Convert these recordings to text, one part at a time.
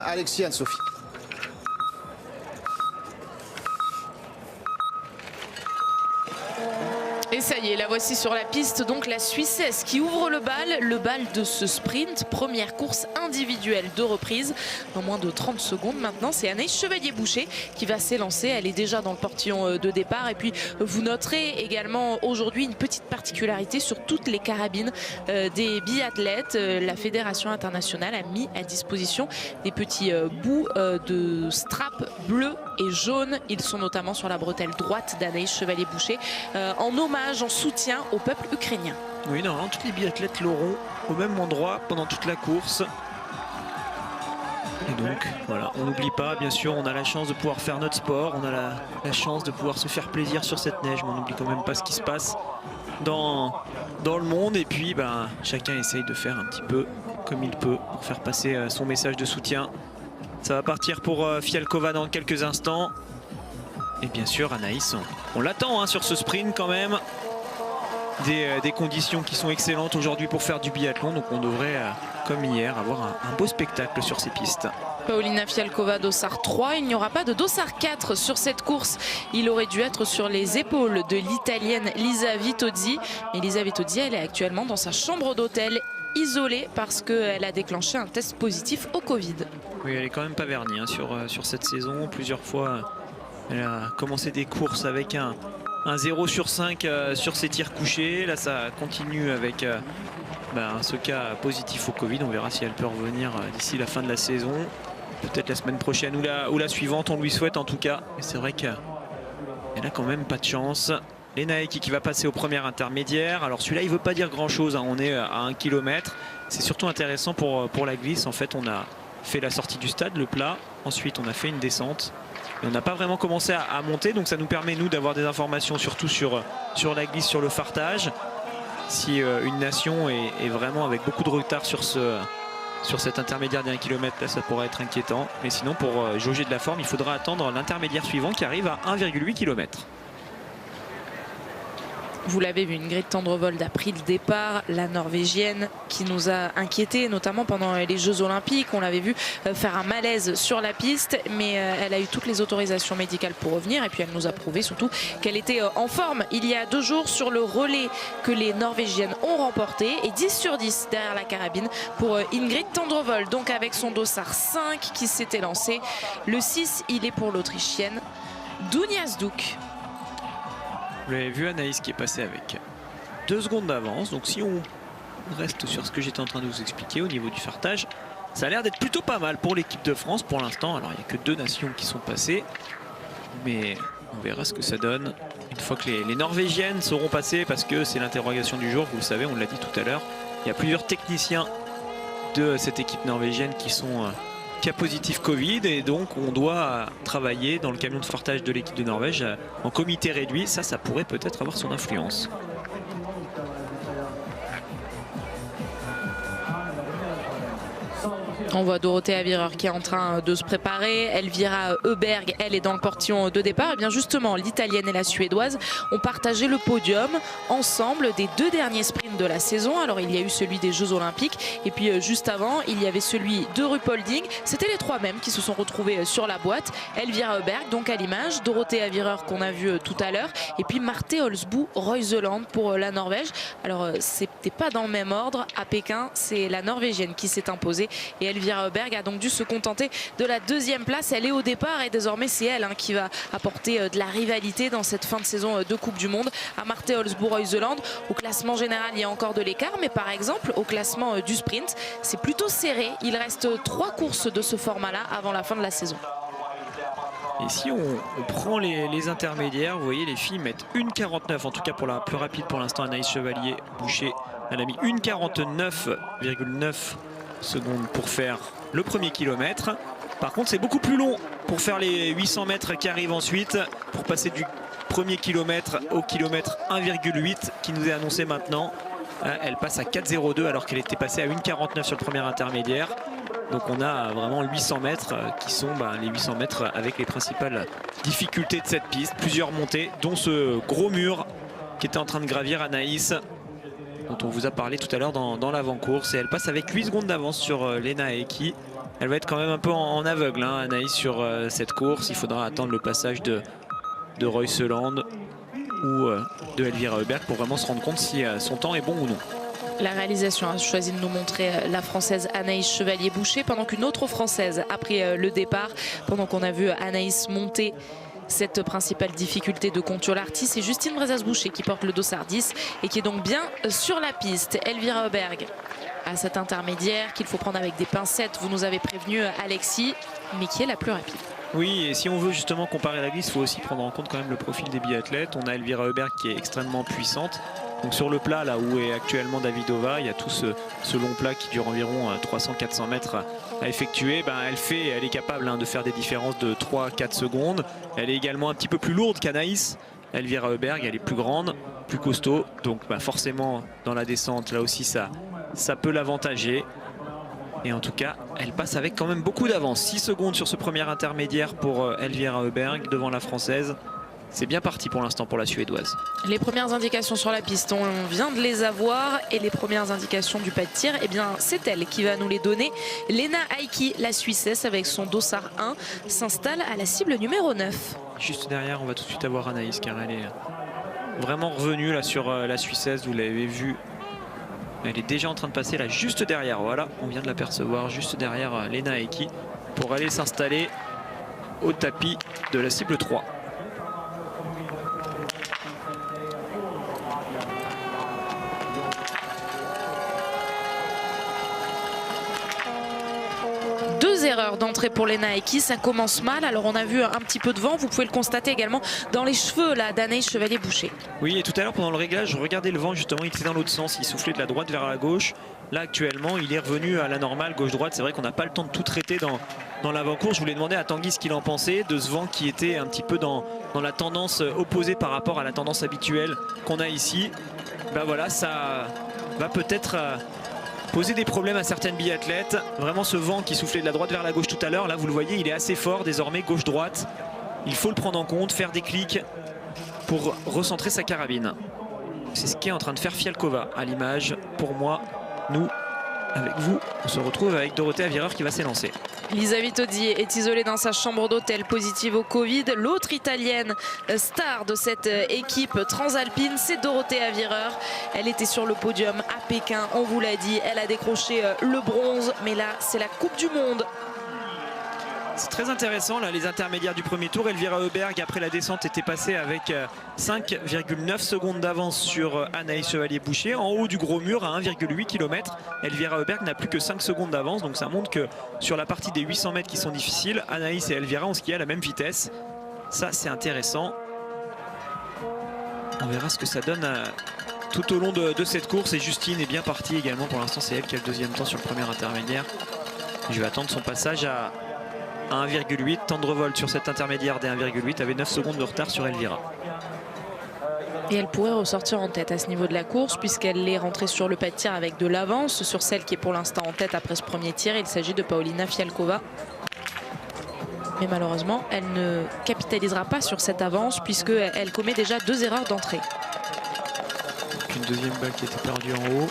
Alexis Anne-Sophie. Et ça y est, la voici sur la piste, donc la Suissesse qui ouvre le bal de ce sprint. Première course individuelle de reprise dans moins de 30 secondes maintenant. C'est Anaïs Chevalier-Boucher qui va s'élancer. Elle est déjà dans le portillon de départ. Et puis vous noterez également aujourd'hui une petite particularité sur toutes les carabines des biathlètes. La Fédération internationale a mis à disposition des petits bouts de straps bleus et jaunes. Ils sont notamment sur la bretelle droite d'Anaïs Chevalier-Boucher en hommage, en soutien au peuple ukrainien. Oui, normalement, tous les biathlètes l'auront au même endroit pendant toute la course. Et donc, voilà, on n'oublie pas, bien sûr, on a la chance de pouvoir faire notre sport, on a la chance de pouvoir se faire plaisir sur cette neige, mais on n'oublie quand même pas ce qui se passe dans le monde. Et puis, ben, chacun essaye de faire un petit peu comme il peut pour faire passer son message de soutien. Ça va partir pour Fialkova dans quelques instants. Et bien sûr, Anaïs, on l'attend sur ce sprint quand même. Des conditions qui sont excellentes aujourd'hui pour faire du biathlon. Donc on devrait, comme hier, avoir un beau spectacle sur ces pistes. Paulina Fialkova, dossard 3. Il n'y aura pas de dossard 4 sur cette course. Il aurait dû être sur les épaules de l'Italienne Lisa Vitozzi. Mais Lisa Vitozzi, elle est actuellement dans sa chambre d'hôtel, isolée parce qu'elle a déclenché un test positif au Covid. Oui, elle est quand même pas vernie sur cette saison. Plusieurs fois, elle a commencé des courses avec un 0 sur 5 sur ses tirs couchés. Là, ça continue avec ce cas positif au Covid. On verra si elle peut revenir d'ici la fin de la saison. Peut-être la semaine prochaine ou la suivante. On lui souhaite en tout cas. Et c'est vrai qu'elle a quand même pas de chance. Lena Heikki qui va passer au premier intermédiaire. Alors celui-là, il veut pas dire grand-chose. On est à 1 km. C'est surtout intéressant pour la glisse. En fait, on a fait la sortie du stade, le plat. Ensuite, on a fait une descente. Et on n'a pas vraiment commencé à monter, donc ça nous permet nous d'avoir des informations surtout sur la glisse, sur le fartage. Si une nation est vraiment avec beaucoup de retard sur cet intermédiaire d'1 km, là ça pourrait être inquiétant. Mais sinon pour jauger de la forme, il faudra attendre l'intermédiaire suivant qui arrive à 1,8 km. Vous l'avez vu, Ingrid Tendrevold a pris le départ, la Norvégienne qui nous a inquiétés, notamment pendant les Jeux Olympiques. On l'avait vu faire un malaise sur la piste, mais elle a eu toutes les autorisations médicales pour revenir. Et puis elle nous a prouvé surtout qu'elle était en forme il y a 2 jours sur le relais que les Norvégiennes ont remporté. Et 10 sur 10 derrière la carabine pour Ingrid Tendrevold. Donc avec son dossard 5 qui s'était lancé. Le 6, il est pour l'Autrichienne Dunja Stuk. Vous l'avez vu, Anaïs qui est passée avec 2 secondes d'avance. Donc si on reste sur ce que j'étais en train de vous expliquer au niveau du fartage, ça a l'air d'être plutôt pas mal pour l'équipe de France pour l'instant. Alors il n'y a que 2 nations qui sont passées, mais on verra ce que ça donne une fois que les Norvégiennes seront passées, parce que c'est l'interrogation du jour. Vous le savez, on l'a dit tout à l'heure, il y a plusieurs techniciens de cette équipe norvégienne qui sont cas positif Covid, et donc on doit travailler dans le camion de fartage de l'équipe de Norvège en comité réduit. Ça pourrait peut-être avoir son influence. On voit Dorothée Avireur qui est en train de se préparer. Elvira Heuberg, elle est dans le portillon de départ. Et bien justement, l'Italienne et la Suédoise ont partagé le podium ensemble des 2 derniers sprints de la saison. Alors il y a eu celui des Jeux Olympiques, et puis juste avant, il y avait celui de Ruhpolding. C'était les 3 mêmes qui se sont retrouvés sur la boîte. Elvira Heuberg, donc à l'image, Dorothée Avireur qu'on a vu tout à l'heure, et puis Marte Olsbu Reuseland pour la Norvège. Alors c'était pas dans le même ordre. À Pékin, c'est la Norvégienne qui s'est imposée, et Elvira Heuberg a donc dû se contenter de la 2e place. Elle est au départ, et désormais c'est elle qui va apporter de la rivalité dans cette fin de saison de Coupe du Monde à Marte Olsbu Reuseland. Au classement général, il y a encore de l'écart, mais par exemple au classement du sprint, c'est plutôt serré. Il reste 3 courses de ce format-là avant la fin de la saison. Et si on prend les intermédiaires, vous voyez, les filles mettent 1,49, en tout cas pour la plus rapide pour l'instant, Anaïs Chevalier-Boucher. Elle a mis 1,49,9 secondes pour faire le premier kilomètre. Par contre, c'est beaucoup plus long pour faire les 800 mètres qui arrivent ensuite, pour passer du premier kilomètre au kilomètre 1,8 qui nous est annoncé maintenant. Elle passe à 4,02 alors qu'elle était passée à 1,49 sur le premier intermédiaire. Donc on a vraiment 800 mètres qui sont les 800 mètres avec les principales difficultés de cette piste. Plusieurs montées, dont ce gros mur qui était en train de gravir Anaïs, dont on vous a parlé tout à l'heure dans l'avant-course. Et elle passe avec 8 secondes d'avance sur Lena Heikki. elle va être quand même un peu en aveugle, hein, Anaïs, sur cette course. Il faudra attendre le passage de Royseland ou de Elvira Heuberg pour vraiment se rendre compte si son temps est bon ou non. La réalisation a choisi de nous montrer la Française Anaïs Chevalier-Boucher pendant qu'une autre Française a pris le départ. Pendant qu'on a vu Anaïs monter cette principale difficulté de Kontiolahti, c'est Justine Brezas-Boucher qui porte le dossard 10 et qui est donc bien sur la piste. Elvira Heuberg à cet intermédiaire qu'il faut prendre avec des pincettes, vous nous avez prévenu Alexis, mais qui est la plus rapide. Oui, et si on veut justement comparer la glisse, il faut aussi prendre en compte quand même le profil des biathlètes. On a Elvira Heuberg qui est extrêmement puissante. Donc sur le plat, là où est actuellement Davidova, il y a tout ce long plat qui dure environ 300-400 mètres à effectuer. Ben, elle est capable de faire des différences de 3-4 secondes. Elle est également un petit peu plus lourde qu'Anaïs. Elvira Heuberg, elle est plus grande, plus costaud. Donc forcément, dans la descente, là aussi, ça peut l'avantager. Et en tout cas, elle passe avec quand même beaucoup d'avance. 6 secondes sur ce premier intermédiaire pour Elvira Heuberg devant la Française. C'est bien parti pour l'instant pour la Suédoise. Les premières indications sur la piste, on vient de les avoir. Et les premières indications du pas de tir, eh bien, c'est elle qui va nous les donner. Lena Heikki, la Suissesse, avec son dossard 1, s'installe à la cible numéro 9. Juste derrière, on va tout de suite avoir Anaïs, car elle est vraiment revenue là sur la Suissesse. Vous l'avez vu. Elle est déjà en train de passer là juste derrière. Voilà, on vient de l'apercevoir juste derrière Lena Heikki pour aller s'installer au tapis de la cible 3. Deux erreurs d'entrée pour Lena Heikki, ça commence mal. Alors on a vu un petit peu de vent, vous pouvez le constater également dans les cheveux là d'Anaïs Chevalier-Boucher. Oui, et tout à l'heure pendant le réglage, je regardais le vent justement, il était dans l'autre sens, il soufflait de la droite vers la gauche. Là actuellement, il est revenu à la normale, gauche-droite. C'est vrai qu'on n'a pas le temps de tout traiter dans l'avant-course. Je voulais demander à Tanguy ce qu'il en pensait de ce vent qui était un petit peu dans la tendance opposée par rapport à la tendance habituelle qu'on a ici. Ben voilà, ça va peut-être poser des problèmes à certaines biathlètes. Vraiment ce vent qui soufflait de la droite vers la gauche tout à l'heure, là vous le voyez, il est assez fort désormais gauche-droite. Il faut le prendre en compte, faire des clics pour recentrer sa carabine. C'est ce qu'est en train de faire Fialkova à l'image. Pour moi, nous, avec vous, on se retrouve avec Dorothea Virer qui va s'élancer. Lisa Vitozzi est isolée dans sa chambre d'hôtel, positive au Covid. L'autre italienne star de cette équipe transalpine, c'est Dorothea Virer. Elle était sur le podium à Pékin, on vous l'a dit. Elle a décroché le bronze, mais là, c'est la Coupe du Monde. C'est très intéressant là, les intermédiaires du premier tour. Elvira Heuberg après la descente était passée avec 5,9 secondes d'avance sur Anaïs Chevalier-Boucher. En haut du gros mur à 1,8 km, Elvira Heuberg n'a plus que 5 secondes d'avance. Donc ça montre que sur la partie des 800 mètres qui sont difficiles, Anaïs et Elvira ont skié à la même vitesse. Ça c'est intéressant. On verra ce que ça donne tout au long de cette course. Et Justine est bien partie également. Pour l'instant c'est elle qui a le deuxième temps sur le premier intermédiaire. Je vais attendre son passage à 1,8. Tendrevol sur cet intermédiaire des 1,8 avait 9 secondes de retard sur Elvira. Et elle pourrait ressortir en tête à ce niveau de la course puisqu'elle est rentrée sur le pas de tir avec de l'avance sur celle qui est pour l'instant en tête après ce premier tir. Il s'agit de Paulina Fialkova. Mais malheureusement, elle ne capitalisera pas sur cette avance puisqu'elle commet déjà 2 erreurs d'entrée. Une deuxième balle qui était perdue en haut.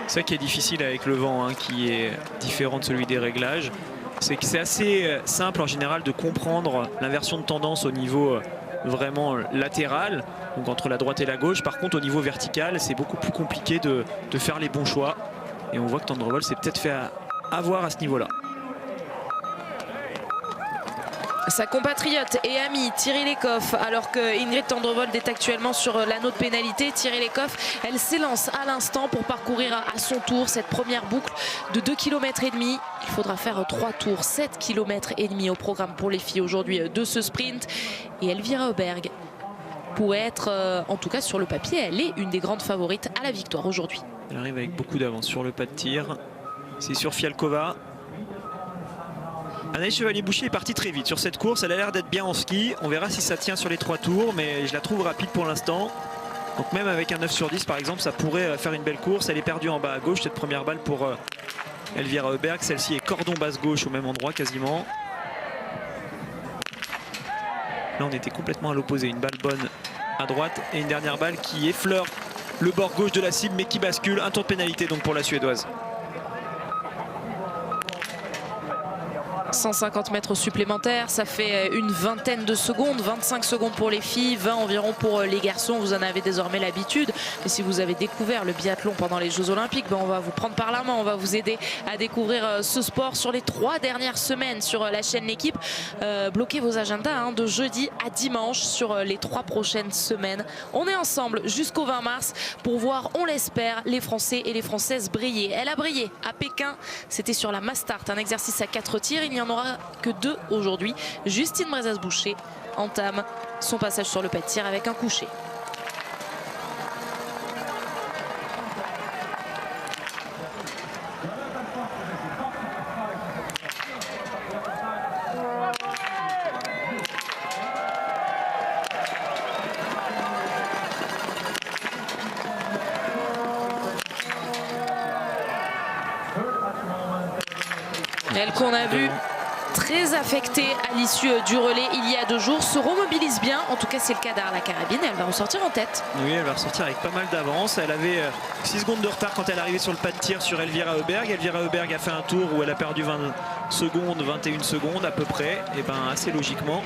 C'est ça qui est difficile avec le vent, qui est différent de celui des réglages. C'est que c'est assez simple en général de comprendre l'inversion de tendance au niveau vraiment latéral, donc entre la droite et la gauche. Par contre au niveau vertical, c'est beaucoup plus compliqué de faire les bons choix. Et on voit que Tendrevol s'est peut-être fait avoir à ce niveau-là. Sa compatriote et amie Thierry Lecoff, alors que Ingrid Tendrevol est actuellement sur l'anneau de pénalité. Thierry Lecoff, elle s'élance à l'instant pour parcourir à son tour cette première boucle de 2,5 km. Il faudra faire 3 tours, 7,5 km au programme pour les filles aujourd'hui de ce sprint. Et Elvira Heuberg pourrait être, en tout cas sur le papier, elle est une des grandes favorites à la victoire aujourd'hui. Elle arrive avec beaucoup d'avance sur le pas de tir. C'est sur Fialkova. Anaïs Chevalier-Boucher est partie très vite sur cette course. Elle a l'air d'être bien en ski. On verra si ça tient sur les 3 tours, mais je la trouve rapide pour l'instant. Donc même avec un 9 sur 10 par exemple, ça pourrait faire une belle course. Elle est perdue en bas à gauche, cette première balle pour Elvira Heuberg. Celle-ci est cordon basse gauche au même endroit quasiment. Là on était complètement à l'opposé. Une balle bonne à droite et une dernière balle qui effleure le bord gauche de la cible, mais qui bascule. Un tour de pénalité donc pour la Suédoise. 150 mètres supplémentaires, ça fait une vingtaine de secondes, 25 secondes pour les filles, 20 environ pour les garçons. Vous en avez désormais l'habitude. Et si vous avez découvert le biathlon pendant les Jeux Olympiques, on va vous prendre par la main, on va vous aider à découvrir ce sport sur les 3 dernières semaines sur la chaîne L'Équipe. Bloquez vos agendas de jeudi à dimanche sur les 3 prochaines semaines. On est ensemble jusqu'au 20 mars pour voir, on l'espère, les Français et les Françaises briller. Elle a brillé à Pékin, c'était sur la Mastart, un exercice à 4 tirs. Il n'y en aura que 2 aujourd'hui. Justine Brezas-Boucher entame son passage sur le pas de tir avec un coucher. Elle qu'on a vu très affectée à l'issue du relais il y a 2 jours se remobilise bien, en tout cas c'est le cas d'Arla Carabine, elle va ressortir en tête. Oui, elle va ressortir avec pas mal d'avance. Elle avait 6 secondes de retard quand elle arrivait sur le pas de tir sur Elvira Heuberg. Elvira Heuberg a fait un tour où elle a perdu 20 secondes, 21 secondes à peu près, et assez logiquement.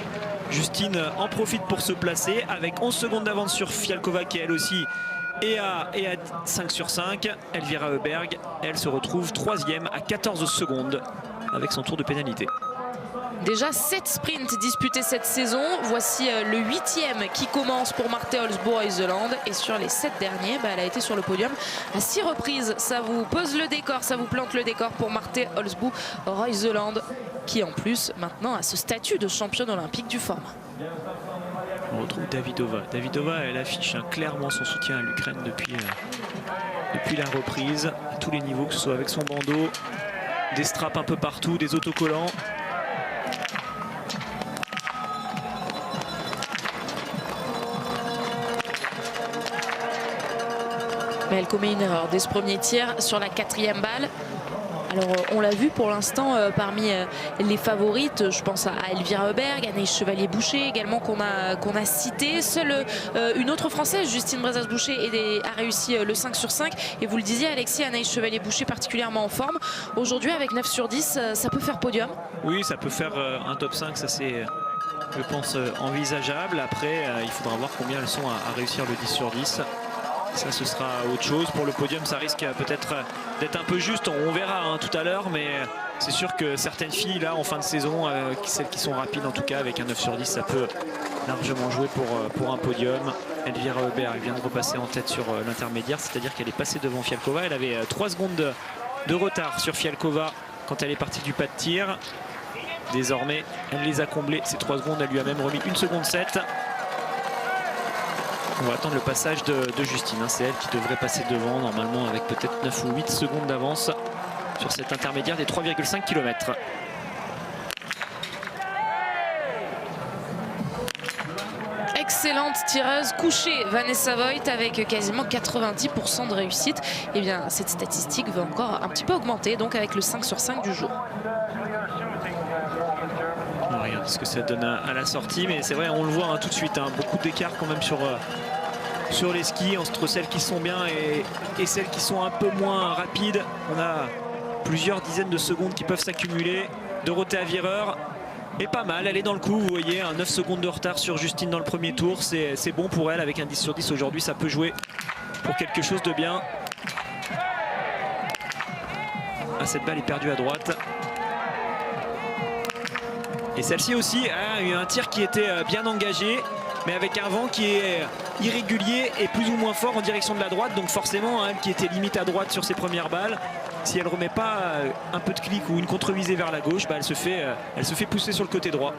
Justine en profite pour se placer avec 11 secondes d'avance sur Fialkova qui elle aussi est à 5 sur 5. Elvira Heuberg, elle se retrouve 3e à 14 secondes avec son tour de pénalité. Déjà 7 sprints disputés cette saison. Voici le 8e qui commence pour Marte Holzboe-Reuseland. Et sur les 7 derniers, elle a été sur le podium à 6 reprises. Ça vous pose le décor, ça vous plante le décor pour Marte Holzboe-Reuseland, qui en plus maintenant a ce statut de championne olympique du format. On retrouve Davidova. Davidova, elle affiche clairement son soutien à l'Ukraine depuis la reprise, à tous les niveaux, que ce soit avec son bandeau, des straps un peu partout, des autocollants. Mais elle commet une erreur dès ce premier tir sur la 4e balle. Alors on l'a vu pour l'instant parmi les favorites, je pense à Elvira Heuberg, Anaïs Chevalier-Boucher également qu'on a cité. Seule une autre Française, Justine Brezas-Boucher, a réussi le 5 sur 5. Et vous le disiez Alexis, Anaïs Chevalier-Boucher particulièrement en forme. Aujourd'hui avec 9 sur 10, ça peut faire podium. Oui, ça peut faire un top 5, ça c'est je pense envisageable. Après il faudra voir combien elles sont à réussir le 10 sur 10. Ça, ce sera autre chose. Pour le podium, ça risque peut-être d'être un peu juste. On verra tout à l'heure, mais c'est sûr que certaines filles, là, en fin de saison, celles qui sont rapides, en tout cas, avec un 9 sur 10, ça peut largement jouer pour un podium. Elvira Heuberg vient de repasser en tête sur l'intermédiaire, c'est-à-dire qu'elle est passée devant Fialkova. Elle avait 3 secondes de retard sur Fialkova quand elle est partie du pas de tir. Désormais, elle les a comblées. Ces 3 secondes, elle lui a même remis 1 seconde 7. On va attendre le passage de Justine. C'est elle qui devrait passer devant normalement avec peut-être 9 ou 8 secondes d'avance sur cet intermédiaire des 3,5 km. Excellente tireuse couchée Vanessa Voigt avec quasiment 90% de réussite. Et bien cette statistique va encore un petit peu augmenter, donc avec le 5 sur 5 du jour. On regarde ce que ça donne à la sortie, mais c'est vrai, on le voit tout de suite, beaucoup d'écart quand même sur les skis entre celles qui sont bien et celles qui sont un peu moins rapides. On a plusieurs dizaines de secondes qui peuvent s'accumuler. Dorothée Avireur est pas mal, elle est dans le coup, vous voyez, 9 secondes de retard sur Justine dans le premier tour, c'est bon pour elle. Avec un 10 sur 10 aujourd'hui, ça peut jouer pour quelque chose de bien. Cette balle est perdue à droite. Et celle-ci aussi a eu un tir qui était bien engagé, mais avec un vent qui est irrégulier et plus ou moins fort en direction de la droite. Donc forcément, elle qui était limite à droite sur ses premières balles, si elle ne remet pas un peu de clic ou une contre-visée vers la gauche, elle se fait pousser sur le côté droit.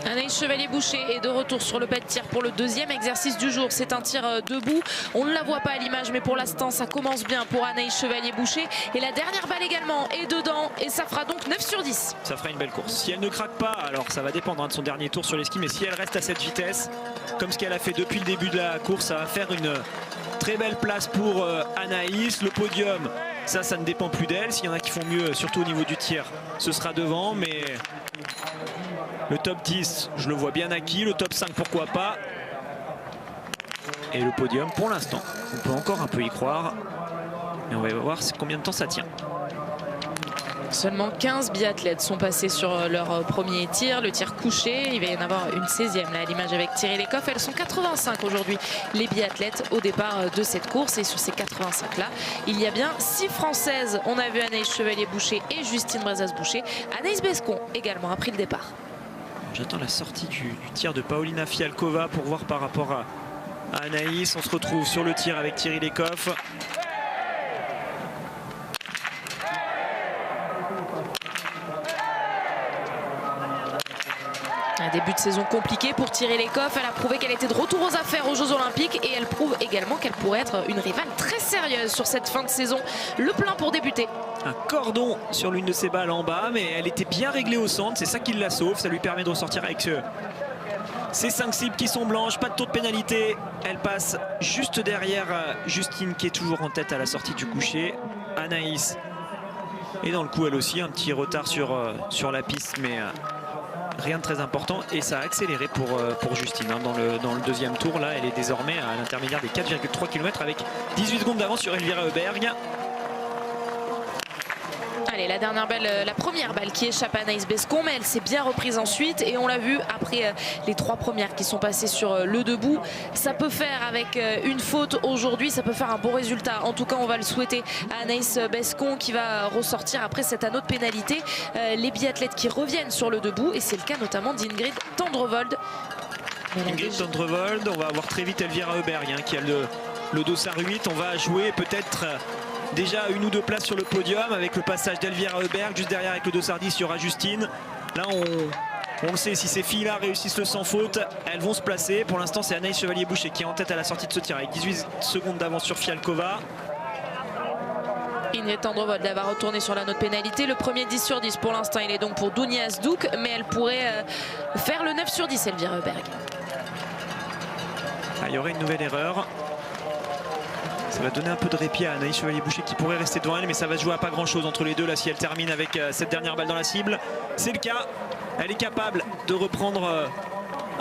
Anaïs Chevalier-Boucher est de retour sur le pas de tir pour le 2e exercice du jour. C'est un tir debout. On ne la voit pas à l'image, mais pour l'instant, ça commence bien pour Anaïs Chevalier-Boucher. Et la dernière balle également est dedans. Et ça fera donc 9 sur 10. Ça fera une belle course. Si elle ne craque pas, alors ça va dépendre de son dernier tour sur les skis. Mais si elle reste à cette vitesse, comme ce qu'elle a fait depuis le début de la course, ça va faire une très belle place pour Anaïs. Le podium, ça ne dépend plus d'elle. S'il y en a qui font mieux, surtout au niveau du tir, ce sera devant. Mais le top 10, je le vois bien acquis. Le top 5, pourquoi pas. et le podium pour l'instant. On peut encore un peu y croire. Et on va voir combien de temps ça tient. Seulement 15 biathlètes sont passés sur leur premier tir, le tir couché. Il va y en avoir une 16e là, à l'image avec Thierry Lecoff. Elles sont 85 aujourd'hui, les biathlètes, au départ de cette course. Et sur ces 85 là, il y a bien 6 Françaises. On a vu Anaïs Chevalier-Boucher et Justine Brezas-Boucher. Anaïs Bescon également a pris le départ. J'attends la sortie du tir de Paulina Fialkova pour voir par rapport à Anaïs. On se retrouve sur le tir avec Thierry Lecoff. Un début de saison compliqué pour Thierry Lecoff. Elle a prouvé qu'elle était de retour aux affaires aux Jeux Olympiques et elle prouve également qu'elle pourrait être une rivale très sérieuse sur cette fin de saison. Le plein pour débuter. Un cordon sur l'une de ses balles en bas, mais elle était bien réglée au centre. C'est ça qui la sauve. Ça lui permet de ressortir avec ces 5 cibles qui sont blanches. Pas de tour de pénalité. Elle passe juste derrière Justine qui est toujours en tête à la sortie du coucher. Anaïs est dans le coup elle aussi. Un petit retard sur la piste, mais rien de très important. Et ça a accéléré pour Justine hein, dans le deuxième tour. Là, elle est désormais à l'intermédiaire des 4,3 km avec 18 secondes d'avance sur Elvira Heuberg. Allez, la dernière balle, la première balle qui échappe à Anaïs Bescon, mais elle s'est bien reprise ensuite et on l'a vu après les 3 premières qui sont passées sur le debout. Ça peut faire avec une faute aujourd'hui, ça peut faire un bon résultat. En tout cas, on va le souhaiter à Anaïs Bescon qui va ressortir après cet anneau de pénalité. Les biathlètes qui reviennent sur le debout et c'est le cas notamment d'Ingrid Tendrevold. Ingrid Tendrevold, on va avoir très vite Elvira Heuberg hein, qui a le dossard 8. On va jouer peut-être déjà 1 ou 2 places sur le podium avec le passage d'Elvira Heuberg. Juste derrière avec le dossard 10, il y aura Justine. Là, on le sait, si ces filles-là réussissent le sans faute, elles vont se placer. Pour l'instant, c'est Anaïs Chevalier-Boucher qui est en tête à la sortie de ce tir avec 18 secondes d'avance sur Fialkova. Ingrid Tendrevold va retourner sur la note pénalité. Le premier 10 sur 10 pour l'instant, il est donc pour Dounia Asdouk, mais elle pourrait faire le 9 sur 10, Elvira Heuberg. Ah, il y aurait une nouvelle erreur. Ça va donner un peu de répit à Anaïs Chevalier-Boucher qui pourrait rester devant elle, mais ça va se jouer à pas grand chose entre les deux là si elle termine avec cette dernière balle dans la cible. C'est le cas, elle est capable de reprendre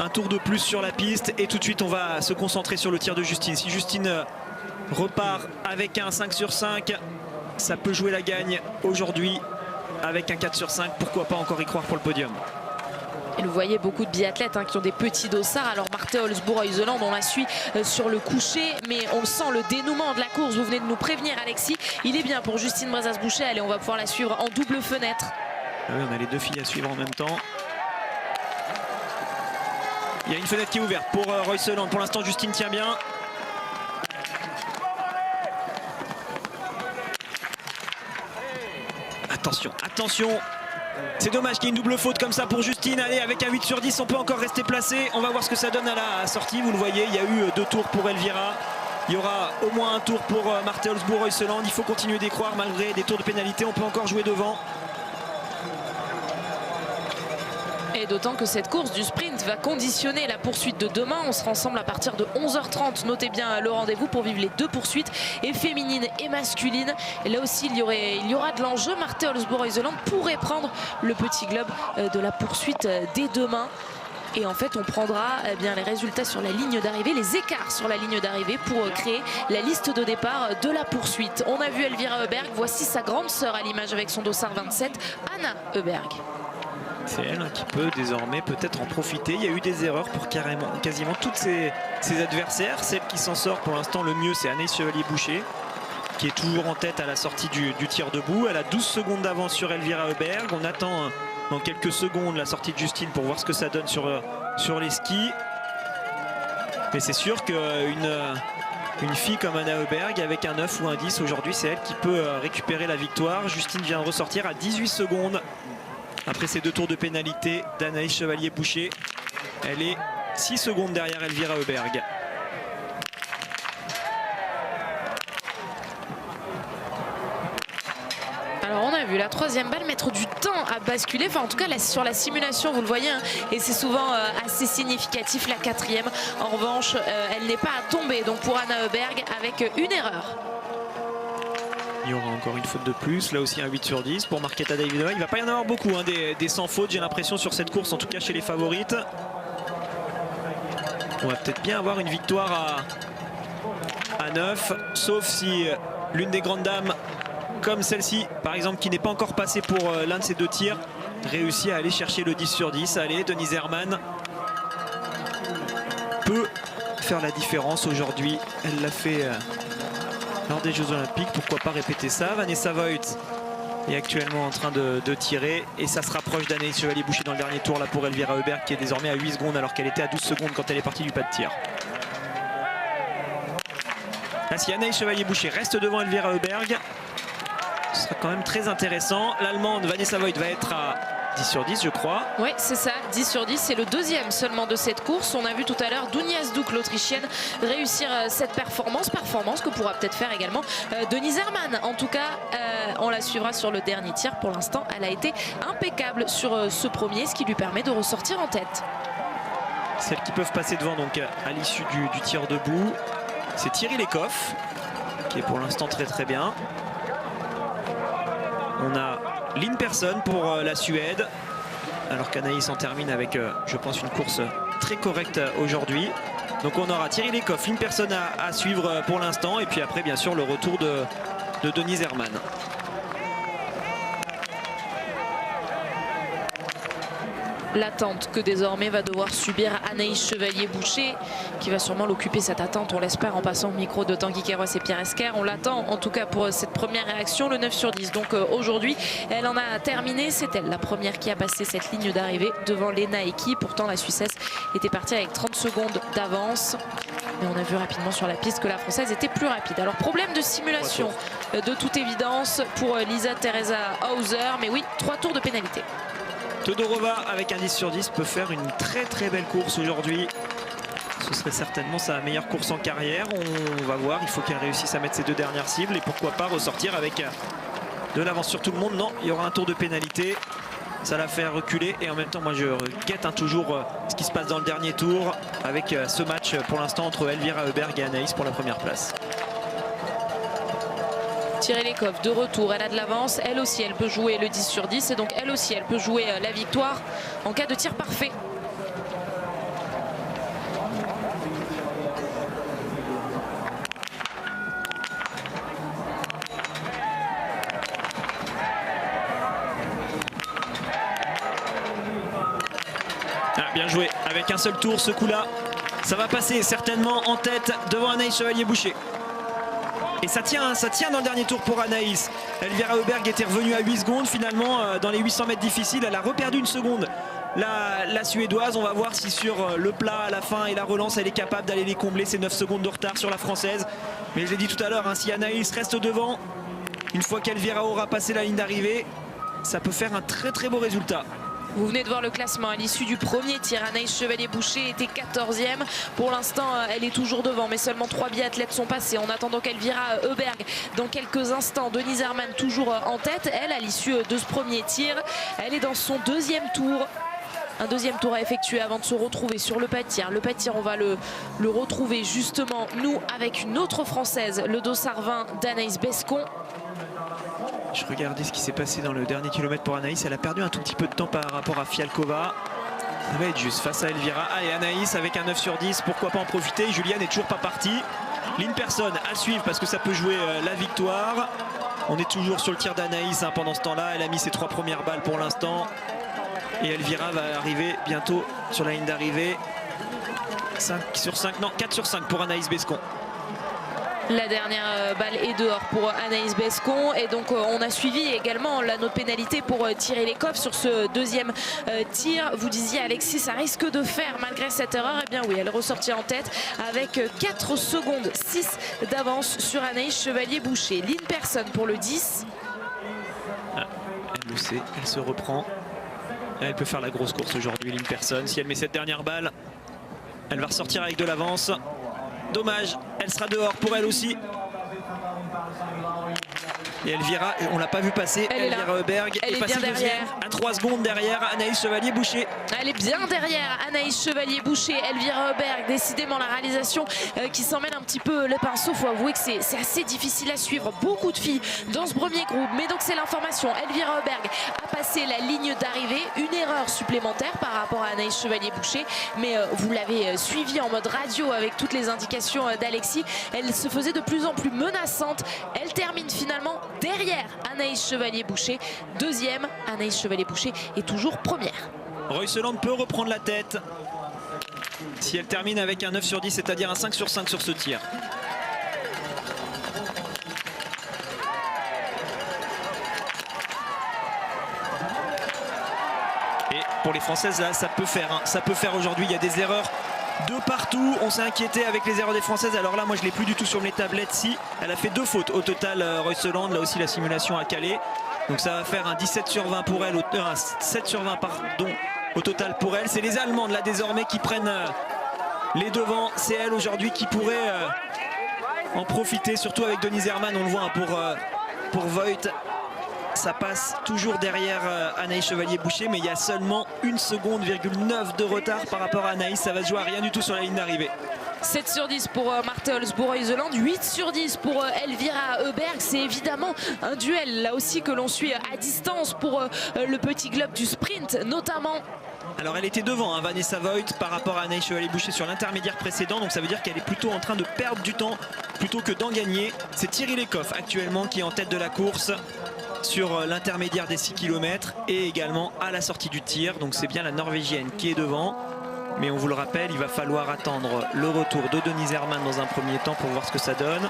un tour de plus sur la piste et tout de suite on va se concentrer sur le tir de Justine. Si Justine repart avec un 5 sur 5, ça peut jouer la gagne aujourd'hui. Avec un 4 sur 5, pourquoi pas encore y croire pour le podium. Et vous voyez beaucoup de biathlètes hein, qui ont des petits dossards. Alors Marthe Holzbourg-Heuseland, on la suit sur le coucher, mais on sent le dénouement de la course. Vous venez de nous prévenir, Alexis. Il est bien pour Justine Brezas-Boucher. Allez, on va pouvoir la suivre en double fenêtre. Ah oui, on a les 2 filles à suivre en même temps. Il y a une fenêtre qui est ouverte pour Heuseland. Pour l'instant, Justine tient bien. Attention, attention. C'est dommage qu'il y ait une double faute comme ça pour Justine. Allez, avec un 8 sur 10, on peut encore rester placé. On va voir ce que ça donne à la sortie. Vous le voyez, il y a eu 2 tours pour Elvira. Il y aura au moins un tour pour Marthe Holzbourg-Heuseland. Il faut continuer d'y croire malgré des tours de pénalité. On peut encore jouer devant. Et d'autant que cette course du sprint va conditionner la poursuite de demain. On sera ensemble à partir de 11h30. Notez bien le rendez-vous pour vivre les 2 poursuites, et féminines et masculines. Et là aussi, il y aura de l'enjeu. Marthe Holzbourg-Heuseland pourrait prendre le petit globe de la poursuite dès demain. Et en fait, on prendra bien les résultats sur la ligne d'arrivée, les écarts sur la ligne d'arrivée pour créer la liste de départ de la poursuite. On a vu Elvira Heuberg. Voici sa grande sœur à l'image avec son dossard 27, Anna Heuberg. C'est elle qui peut désormais peut-être en profiter. Il y a eu des erreurs pour quasiment toutes ses adversaires. Celle qui s'en sort pour l'instant le mieux, c'est Anaïs Chevalier-Boucher, qui est toujours en tête à la sortie du tir debout. Elle a 12 secondes d'avance sur Elvira Heuberg. On attend dans quelques secondes la sortie de Justine pour voir ce que ça donne sur les skis. Mais c'est sûr qu'une fille comme Anna Heuberg avec un 9 ou un 10 aujourd'hui, c'est elle qui peut récupérer la victoire. Justine vient de ressortir à 18 secondes. Après ces 2 tours de pénalité d'Anaïs Chevalier-Boucher, elle est 6 secondes derrière Elvira Heuberg. Alors on a vu la 3e balle mettre du temps à basculer, enfin en tout cas sur la simulation vous le voyez hein, et c'est souvent assez significatif. La 4e en revanche elle n'est pas à tomber donc pour Anna Heuberg avec une erreur. Il y aura encore une faute de plus, là aussi un 8 sur 10 pour Marketa Davidova. Il ne va pas y en avoir beaucoup hein, des sans fautes, j'ai l'impression, sur cette course, en tout cas chez les favorites. On va peut-être bien avoir une victoire à 9, sauf si l'une des grandes dames, comme celle-ci, par exemple, qui n'est pas encore passée pour l'un de ces deux tirs, réussit à aller chercher le 10 sur 10. Allez, Denise Herrmann peut faire la différence aujourd'hui. Elle l'a fait lors des Jeux Olympiques. Pourquoi pas répéter ça? Vanessa Voigt est actuellement en train de tirer et ça se rapproche d'Anaïs Chevalier-Boucher dans le dernier tour là pour Elvira Heuberg qui est désormais à 8 secondes alors qu'elle était à 12 secondes quand elle est partie du pas de tir. Là, si Anaïs Chevalier-Boucher reste devant Elvira Heuberg, ce sera quand même très intéressant. L'Allemande Vanessa Voigt va être à 10 sur 10 je crois. Oui c'est ça, 10 sur 10, c'est le deuxième seulement de cette course. On a vu tout à l'heure Dunja Stuk, l'Autrichienne, réussir cette performance que pourra peut-être faire également Denise Herrmann. En tout cas, on la suivra sur le dernier tir. Pour l'instant, elle a été impeccable sur ce premier, ce qui lui permet de ressortir en tête. Celles qui peuvent passer devant donc à l'issue du tir debout, c'est Thierry Lecoff qui est pour l'instant très très bien. On a Lynn Persson pour la Suède, alors qu'Anaïs en termine avec, je pense, une course très correcte aujourd'hui. Donc on aura Thierry Lecoff, Lynn Persson à suivre pour l'instant, et puis après, bien sûr, le retour de Denise Herrmann. L'attente que désormais va devoir subir Anaïs Chevalier-Boucher, qui va sûrement l'occuper cette attente, on l'espère, en passant au micro de Tanguy Queiroz et Pierre Esquer. On l'attend en tout cas pour cette première réaction, le 9 sur 10. Donc aujourd'hui, elle en a terminé. C'est elle la première qui a passé cette ligne d'arrivée devant Lena Eki. Pourtant, la Suissesse était partie avec 30 secondes d'avance. Mais on a vu rapidement sur la piste que la Française était plus rapide. Alors problème de simulation de toute évidence pour Lisa Teresa Hauser. Mais oui, 3 tours de pénalité. Todorova avec un 10 sur 10 peut faire une très très belle course aujourd'hui. Ce serait certainement sa meilleure course en carrière. On va voir, il faut qu'elle réussisse à mettre ses deux dernières cibles et pourquoi pas ressortir avec de l'avance sur tout le monde. Non, il y aura un tour de pénalité. Ça la fait reculer et en même temps moi je guette toujours ce qui se passe dans le dernier tour avec ce match pour l'instant entre Elvira Heuberg et Anaïs pour la première place. Thierry Lecoff de retour, elle a de l'avance, elle aussi elle peut jouer le 10 sur 10 et donc elle aussi elle peut jouer la victoire en cas de tir parfait. Ah, bien joué, avec un seul tour ce coup là, ça va passer certainement en tête devant Anaïs Chevalier-Boucher. Et ça tient dans le dernier tour pour Anaïs. Elvira Heuberg était revenue à 8 secondes. Finalement, dans les 800 mètres difficiles, elle a reperdu une seconde. La Suédoise, on va voir si sur le plat à la fin et la relance, elle est capable d'aller les combler, ces 9 secondes de retard sur la Française. Mais je l'ai dit tout à l'heure, hein, si Anaïs reste devant, une fois qu'Elvira aura passé la ligne d'arrivée, ça peut faire un très très beau résultat. Vous venez de voir le classement à l'issue du premier tir. Anaïs Chevalier-Boucher était 14e. Pour l'instant, elle est toujours devant, mais seulement 3 biathlètes sont passés. En attendant qu'Elvira Heuberg, dans quelques instants, Denise Herrmann toujours en tête. Elle, à l'issue de ce premier tir, elle est dans son deuxième tour. Un deuxième tour à effectuer avant de se retrouver sur le pas de tir. Le pas de tir, on va le retrouver justement, nous, avec une autre Française, le dossard 20 d'Anaïs Bescon. Je regardais ce qui s'est passé dans le dernier kilomètre pour Anaïs. Elle a perdu un tout petit peu de temps par rapport à Fialkova. Ça va être juste face à Elvira. Allez, Anaïs avec un 9 sur 10. Pourquoi pas en profiter? Juliane n'est toujours pas partie. Lynn Persson à suivre parce que ça peut jouer la victoire. On est toujours sur le tir d'Anaïs hein, pendant ce temps-là. Elle a mis ses 3 premières balles pour l'instant. Et Elvira va arriver bientôt sur la ligne d'arrivée. 5 sur 5, non 4 sur 5 pour Anaïs Bescon. La dernière balle est dehors pour Anaïs Bescon et donc on a suivi également la note pénalité pour Thierry Lecoff sur ce deuxième tir. Vous disiez Alexis, ça risque de faire malgré cette erreur. Et bien oui, elle est ressortie en tête avec 4 secondes 6 d'avance sur Anaïs Chevalier-Boucher. Lynn Persson pour le 10. Ah, elle le sait, elle se reprend. Elle peut faire la grosse course aujourd'hui, Lynn Persson. Si elle met cette dernière balle, elle va ressortir avec de l'avance. Dommage, elle sera dehors pour elle aussi. Et Elvira, on l'a pas vu passer, Elvira Heuberg est passée deuxième à 3 secondes derrière Anaïs Chevalier-Boucher. Elle est bien derrière Anaïs Chevalier-Boucher, Elvira Heuberg. Décidément la réalisation qui s'emmène un petit peu le pinceau. Faut avouer que c'est assez difficile à suivre. Beaucoup de filles dans ce premier groupe. Mais donc c'est l'information. Elvira Heuberg a passé la ligne d'arrivée. Une erreur supplémentaire par rapport à Anaïs Chevalier-Boucher. Mais vous l'avez suivi en mode radio avec toutes les indications d'Alexis. Elle se faisait de plus en plus menaçante. Elle termine finalement derrière Anaïs Chevalier-Boucher. Deuxième, Anaïs Chevalier-Boucher est toujours première. Royseland peut reprendre la tête si elle termine avec un 9 sur 10, c'est-à-dire un 5 sur 5 sur ce tir. Et pour les Françaises, là, ça peut faire. Hein. Ça peut faire aujourd'hui. Il y a des erreurs de partout. On s'est inquiété avec les erreurs des Françaises. Alors là, moi, je ne l'ai plus du tout sur mes tablettes. Si, elle a fait 2 fautes au total, Royseland. Là aussi, la simulation a calé. Donc ça va faire un 17 sur 20 pour elle, un 7 sur 20 pardon, au total pour elle. C'est les Allemandes là désormais qui prennent les devants. C'est elle aujourd'hui qui pourrait en profiter, surtout avec Denise Herrmann. On le voit hein, pour Voigt. Ça passe toujours derrière Anaïs Chevalier-Boucher, mais il y a seulement 1,9 seconde de retard par rapport à Anaïs. Ça va se jouer à rien du tout sur la ligne d'arrivée. 7 sur 10 pour Marthe Holzbourg-Royseland, 8 sur 10 pour Elvira Heuberg. C'est évidemment un duel là aussi que l'on suit à distance pour le petit globe du sprint notamment. Alors elle était devant hein, Vanessa Voigt par rapport à Anaïs Chevalier-Boucher sur l'intermédiaire précédent. Donc ça veut dire qu'elle est plutôt en train de perdre du temps plutôt que d'en gagner. C'est Thierry Lecoff actuellement qui est en tête de la course sur l'intermédiaire des 6 km et également à la sortie du tir. Donc c'est bien la Norvégienne qui est devant. Mais on vous le rappelle, il va falloir attendre le retour de Denise Herrmann dans un premier temps pour voir ce que ça donne.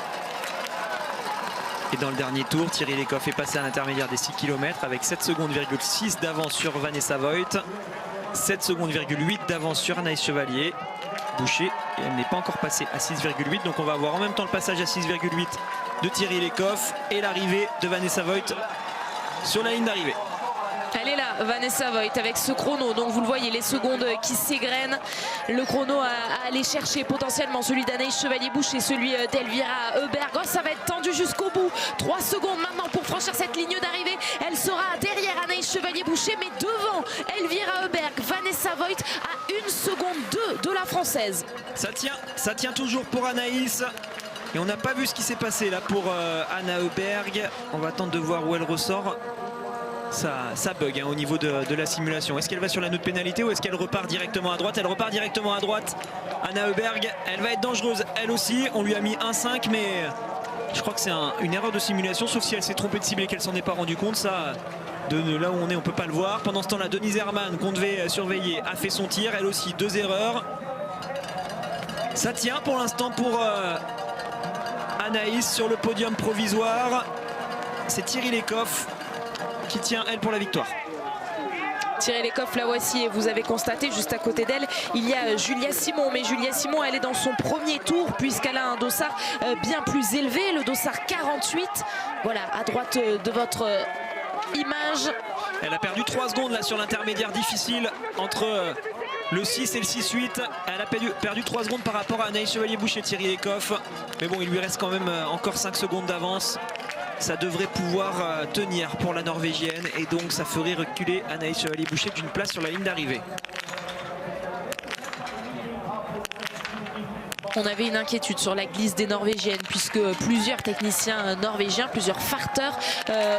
Et dans le dernier tour, Thierry Lecoff est passé à l'intermédiaire des 6 km avec 7,6 secondes d'avance sur Vanessa Voigt. 7,8 secondes d'avance sur Anaïs Chevalier-Boucher. Et elle n'est pas encore passée à 6,8. Donc on va avoir en même temps le passage à 6,8 de Thierry Lecoff et l'arrivée de Vanessa Voigt sur la ligne d'arrivée. Elle est là, Vanessa Voigt, avec ce chrono. Donc vous le voyez, les secondes qui s'égrènent. Le chrono à aller chercher potentiellement celui d'Anaïs Chevalier-Boucher, celui d'Elvira Heuberg. Oh, ça va être tendu jusqu'au bout. 3 secondes maintenant pour franchir cette ligne d'arrivée. Elle sera derrière Anaïs Chevalier-Boucher, mais devant Elvira Heuberg. Vanessa Voigt à 1 seconde 2 de la Française. Ça tient toujours pour Anaïs. Et on n'a pas vu ce qui s'est passé là pour Anna Heuberg. On va attendre de voir où elle ressort. Ça bug hein, au niveau de la simulation. Est-ce qu'elle va sur la note pénalité ou est-ce qu'elle repart directement à droite? Elle repart directement à droite. Anna Heuberg, elle va être dangereuse elle aussi. On lui a mis 1,5 mais je crois que c'est une erreur de simulation, sauf si elle s'est trompée de cible et qu'elle s'en est pas rendu compte. Ça, de là où on est, on peut pas le voir. Pendant ce temps-là, Denise Herrmann, qu'on devait surveiller, a fait son tir. Elle aussi, 2 erreurs. Ça tient pour l'instant pour Anaïs sur le podium provisoire. C'est Thierry Lecoff qui tient elle pour la victoire. Thierry Lecoff, la voici, et vous avez constaté juste à côté d'elle, il y a Julia Simon. Mais Julia Simon, elle est dans son premier tour puisqu'elle a un dossard bien plus élevé, le dossard 48. Voilà, à droite de votre image. Elle a perdu 3 secondes là sur l'intermédiaire difficile entre le 6 et le 6-8. Elle a perdu 3 secondes par rapport à Anaïs Chevalier-Boucher, Thierry Lecoff. Mais bon, il lui reste quand même encore 5 secondes d'avance. Ça devrait pouvoir tenir pour la Norvégienne et donc ça ferait reculer Anaïs Chevalier-Boucher d'une place sur la ligne d'arrivée. On avait une inquiétude sur la glisse des Norvégiennes puisque plusieurs techniciens norvégiens, plusieurs farteurs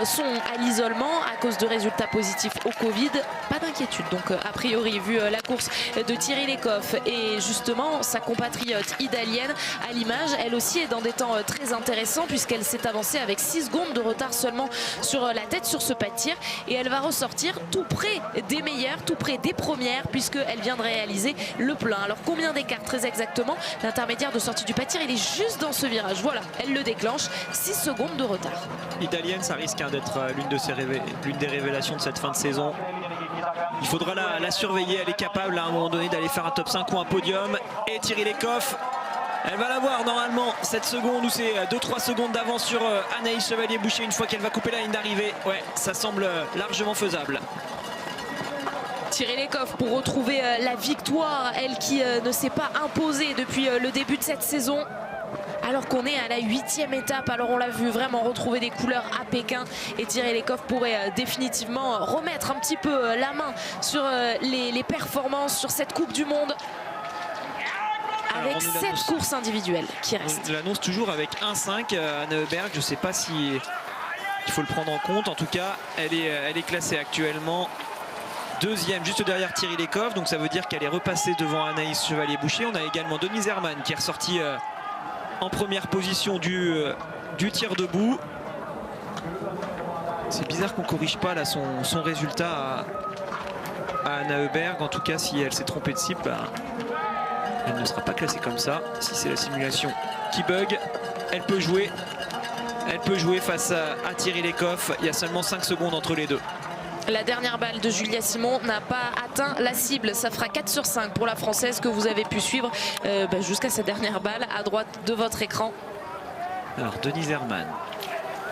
sont à l'isolement à cause de résultats positifs au Covid. Pas d'inquiétude donc a priori vu la course de Thierry Lecoff et justement sa compatriote italienne à l'image, elle aussi est dans des temps très intéressants puisqu'elle s'est avancée avec 6 secondes de retard seulement sur la tête sur ce pas de tir et elle va ressortir tout près des meilleures, tout près des premières puisqu'elle vient de réaliser le plein. Alors combien d'écart très exactement? L'intermédiaire de sortie du pas de tir, il est juste dans ce virage. Voilà, elle le déclenche, 6 secondes de retard. Italienne, ça risque d'être l'une des révélations de cette fin de saison. Il faudra la surveiller, elle est capable à un moment donné d'aller faire un top 5 ou un podium. Et Thierry Lecoff, elle va l'avoir normalement 7 secondes ou c'est 2-3 secondes d'avance sur Anaïs Chevalier-Boucher une fois qu'elle va couper la ligne d'arrivée. Ouais, ça semble largement faisable. Thierry Lecoff pour retrouver la victoire, elle qui ne s'est pas imposée depuis le début de cette saison. alors qu'on est à la 8e étape. Alors on l'a vu vraiment retrouver des couleurs à Pékin, et Thierry Lecoff pourrait définitivement remettre un petit peu la main sur les performances sur cette Coupe du Monde. Avec 7 courses individuelles qui restent. On l'annonce toujours avec 1,5 Anna Heuberg. Je ne sais pas si il faut le prendre en compte. En tout cas, elle est classée actuellement deuxième, juste derrière Thierry Lecoff. Donc ça veut dire qu'elle est repassée devant Anaïs Chevalier-Boucher. On a également Denise Herrmann qui est ressortie en première position du tir debout. C'est bizarre qu'on ne corrige pas là son résultat à Anna Heuberg. En tout cas, si elle s'est trompée de cible, elle ne sera pas classée comme ça. Si c'est la simulation qui bug, elle peut jouer. Elle peut jouer face à Thierry Lecoff. Il y a seulement 5 secondes entre les deux. La dernière balle de Julia Simon n'a pas atteint la cible. Ça fera 4 sur 5 pour la Française que vous avez pu suivre jusqu'à cette dernière balle à droite de votre écran. Alors Denise Herrmann,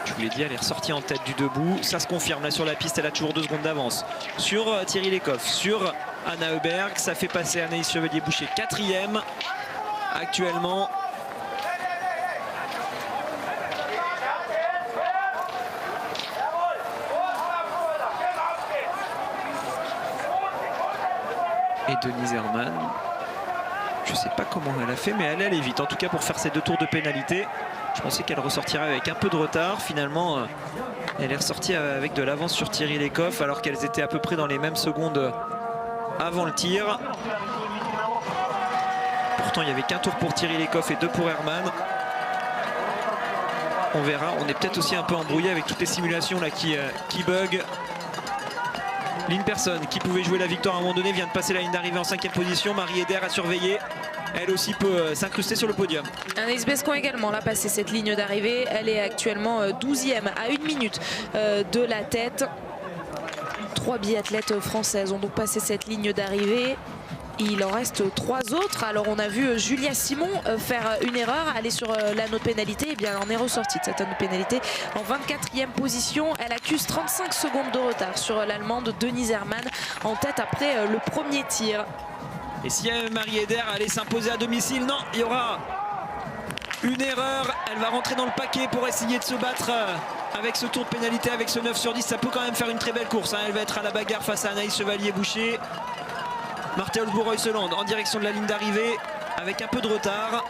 je vous l'ai dit, elle est ressortie en tête du debout. Ça se confirme là sur la piste, elle a toujours 2 secondes d'avance sur Thierry Lecoff, sur Anna Heuberg. Ça fait passer Anaïs Chevalier-Boucher 4e actuellement. Et Denise Herrmann, je ne sais pas comment elle a fait, mais elle est vite. En tout cas, pour faire ses 2 tours de pénalité, je pensais qu'elle ressortirait avec un peu de retard. Finalement, elle est ressortie avec de l'avance sur Thierry Lecoff, alors qu'elles étaient à peu près dans les mêmes secondes avant le tir. Pourtant, il n'y avait qu'un tour pour Thierry Lecoff et 2 pour Herrmann. On verra. On est peut-être aussi un peu embrouillé avec toutes les simulations là qui bug. Lynn Persson, qui pouvait jouer la victoire à un moment donné, vient de passer la ligne d'arrivée en 5e position. Marie Eder a surveillé. Elle aussi peut s'incruster sur le podium. Anaïs Bescon également l'a passé cette ligne d'arrivée. Elle est actuellement 12e à 1 minute de la tête. 3 biathlètes françaises ont donc passé cette ligne d'arrivée. Il en reste 3 autres. Alors on a vu Julia Simon faire une erreur, aller sur l'anneau de pénalité. Et bien elle en est ressortie de cette anneau de pénalité en 24e position. Elle accuse 35 secondes de retard sur l'Allemande Denise Herrmann en tête après le premier tir. Et si Marie Eder allait s'imposer à domicile, non, il y aura une erreur. Elle va rentrer dans le paquet pour essayer de se battre avec ce tour de pénalité, avec ce 9 sur 10. Ça peut quand même faire une très belle course. Elle va être à la bagarre face à Anaïs Chevalier-Boucher. Marthe Olsbourg-Reuseland en direction de la ligne d'arrivée avec un peu de retard.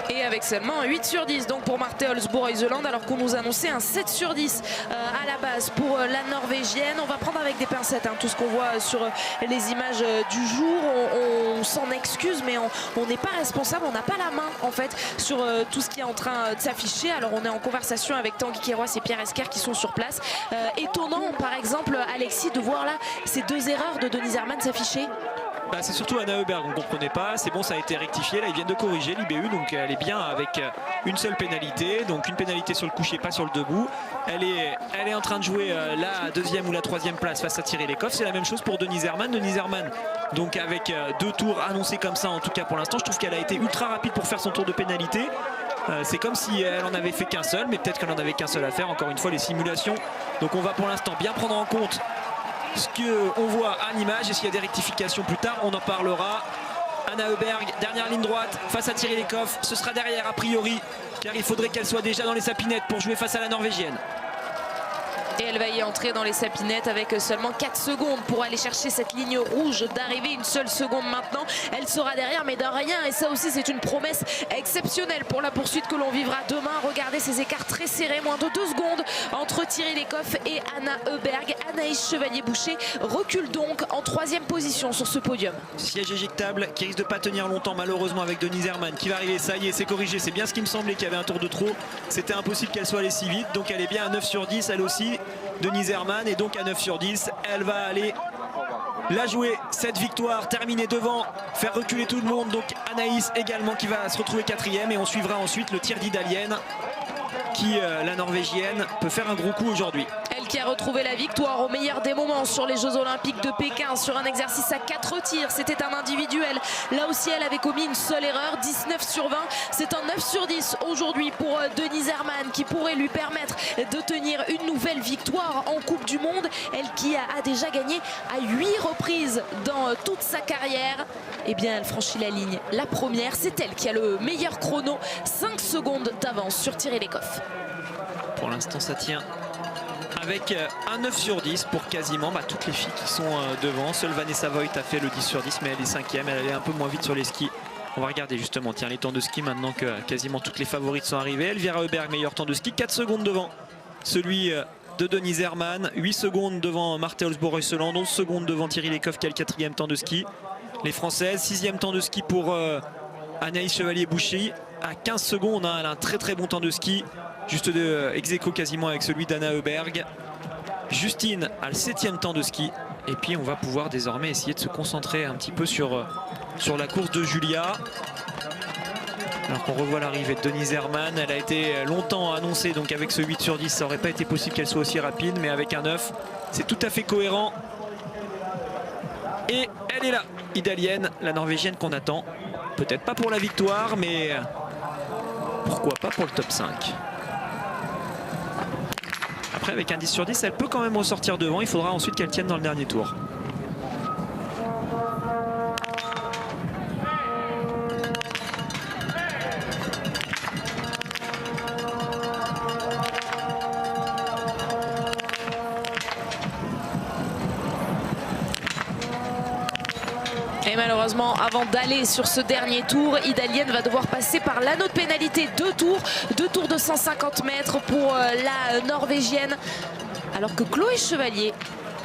Et avec seulement 8 sur 10 donc pour Marthe Olsbourg-Reuseland, alors qu'on nous annonçait un 7 sur 10 à la base pour la Norvégienne. On va prendre avec des pincettes tout ce qu'on voit sur les images du jour. On s'en excuse, mais on n'est pas responsable, on n'a pas la main en fait sur tout ce qui est en train de s'afficher. Alors on est en conversation avec Tanguy Queiroz et Pierre Esquer qui sont sur place. Étonnant par exemple, Alexis, de voir là ces 2 erreurs de Denise Herrmann s'afficher. C'est surtout Anna Heuberg, on ne comprenait pas. C'est bon, ça a été rectifié. Là, ils viennent de corriger l'IBU, donc elle est bien avec une seule pénalité. Donc une pénalité sur le coucher, pas sur le debout. Elle est en train de jouer la 2e ou la 3e place face à Thierry Lecoff. C'est la même chose pour Denise Herrmann. Denise Herrmann, donc avec 2 tours annoncés comme ça, en tout cas pour l'instant. Je trouve qu'elle a été ultra rapide pour faire son tour de pénalité. C'est comme si elle en avait fait qu'un seul, mais peut-être qu'elle en avait qu'un seul à faire. Encore une fois, les simulations. Donc on va pour l'instant bien prendre en compte ce qu'on voit à l'image, et s'il y a des rectifications plus tard, on en parlera. Anna Heuberg, dernière ligne droite face à Thierry Lecoff. Ce sera derrière a priori, car il faudrait qu'elle soit déjà dans les sapinettes pour jouer face à la Norvégienne. Et elle va y entrer dans les sapinettes avec seulement 4 secondes pour aller chercher cette ligne rouge d'arrivée. Une seule seconde maintenant, elle sera derrière, mais de rien. Et ça aussi, c'est une promesse exceptionnelle pour la poursuite que l'on vivra demain. Regardez ces écarts très serrés, moins de 2 secondes entre Thierry Lecoff et Anna Heuberg. Anaïs Chevalier-Boucher recule donc en 3e position sur ce podium. Siège éjectable qui risque de ne pas tenir longtemps malheureusement avec Denise Herrmann qui va arriver. Ça y est, c'est corrigé. C'est bien ce qui me semblait, qu'il y avait un tour de trop. C'était impossible qu'elle soit allée si vite. Donc elle est bien à 9 sur 10 elle aussi. Denise Herrmann est donc à 9 sur 10. Elle va aller la jouer, cette victoire, terminer devant, faire reculer tout le monde. Donc Anaïs également qui va se retrouver 4e. Et on suivra ensuite le tir d'Idalienne qui, la Norvégienne, peut faire un gros coup aujourd'hui. Elle qui a retrouvé la victoire au meilleur des moments sur les Jeux Olympiques de Pékin sur un exercice à 4 tirs. C'était un individuel. Là aussi, elle avait commis une seule erreur, 19 sur 20. C'est un 9 sur 10 aujourd'hui pour Denise Herrmann qui pourrait lui permettre de tenir une nouvelle victoire en Coupe du Monde. Elle qui a déjà gagné à 8 reprises dans toute sa carrière. Eh bien, elle franchit la ligne. La première, c'est elle qui a le meilleur chrono. 5 secondes d'avance sur Thierry Lecoff. Pour l'instant, ça tient avec un 9 sur 10 pour quasiment toutes les filles qui sont devant. Seule Vanessa Voigt a fait le 10 sur 10, mais elle est 5e. Elle est un peu moins vite sur les skis. On va regarder justement les temps de ski maintenant que quasiment toutes les favorites sont arrivées. Elvira Heuberg, meilleur temps de ski, 4 secondes devant celui de Denise Herrmann, 8 secondes devant Marthe Olsbo-Reuseland, 11 secondes devant Thierry Lecoff qui a le 4e temps de ski. Les Françaises, 6e temps de ski pour Anaïs Chevalier-Bouchy. À 15 secondes, elle a un très bon temps de ski, juste ex aequo quasiment avec celui d'Anna Heuberg. Justine a le 7e temps de ski. Et puis on va pouvoir désormais essayer de se concentrer un petit peu sur la course de Julia. Alors qu'on revoit l'arrivée de Denise Herrmann, elle a été longtemps annoncée, donc avec ce 8 sur 10, ça n'aurait pas été possible qu'elle soit aussi rapide, mais avec un 9, c'est tout à fait cohérent. Et elle est là, Idalienne, la Norvégienne qu'on attend. Peut-être pas pour la victoire, mais pourquoi pas pour le top 5. Après, avec un 10 sur 10, elle peut quand même ressortir devant. Il faudra ensuite qu'elle tienne dans le dernier tour. Et malheureusement, avant d'aller sur ce dernier tour, Idalienne va devoir passer par l'anneau de pénalité. 2 tours de 150 mètres pour la Norvégienne. Alors que Chloé Chevalier,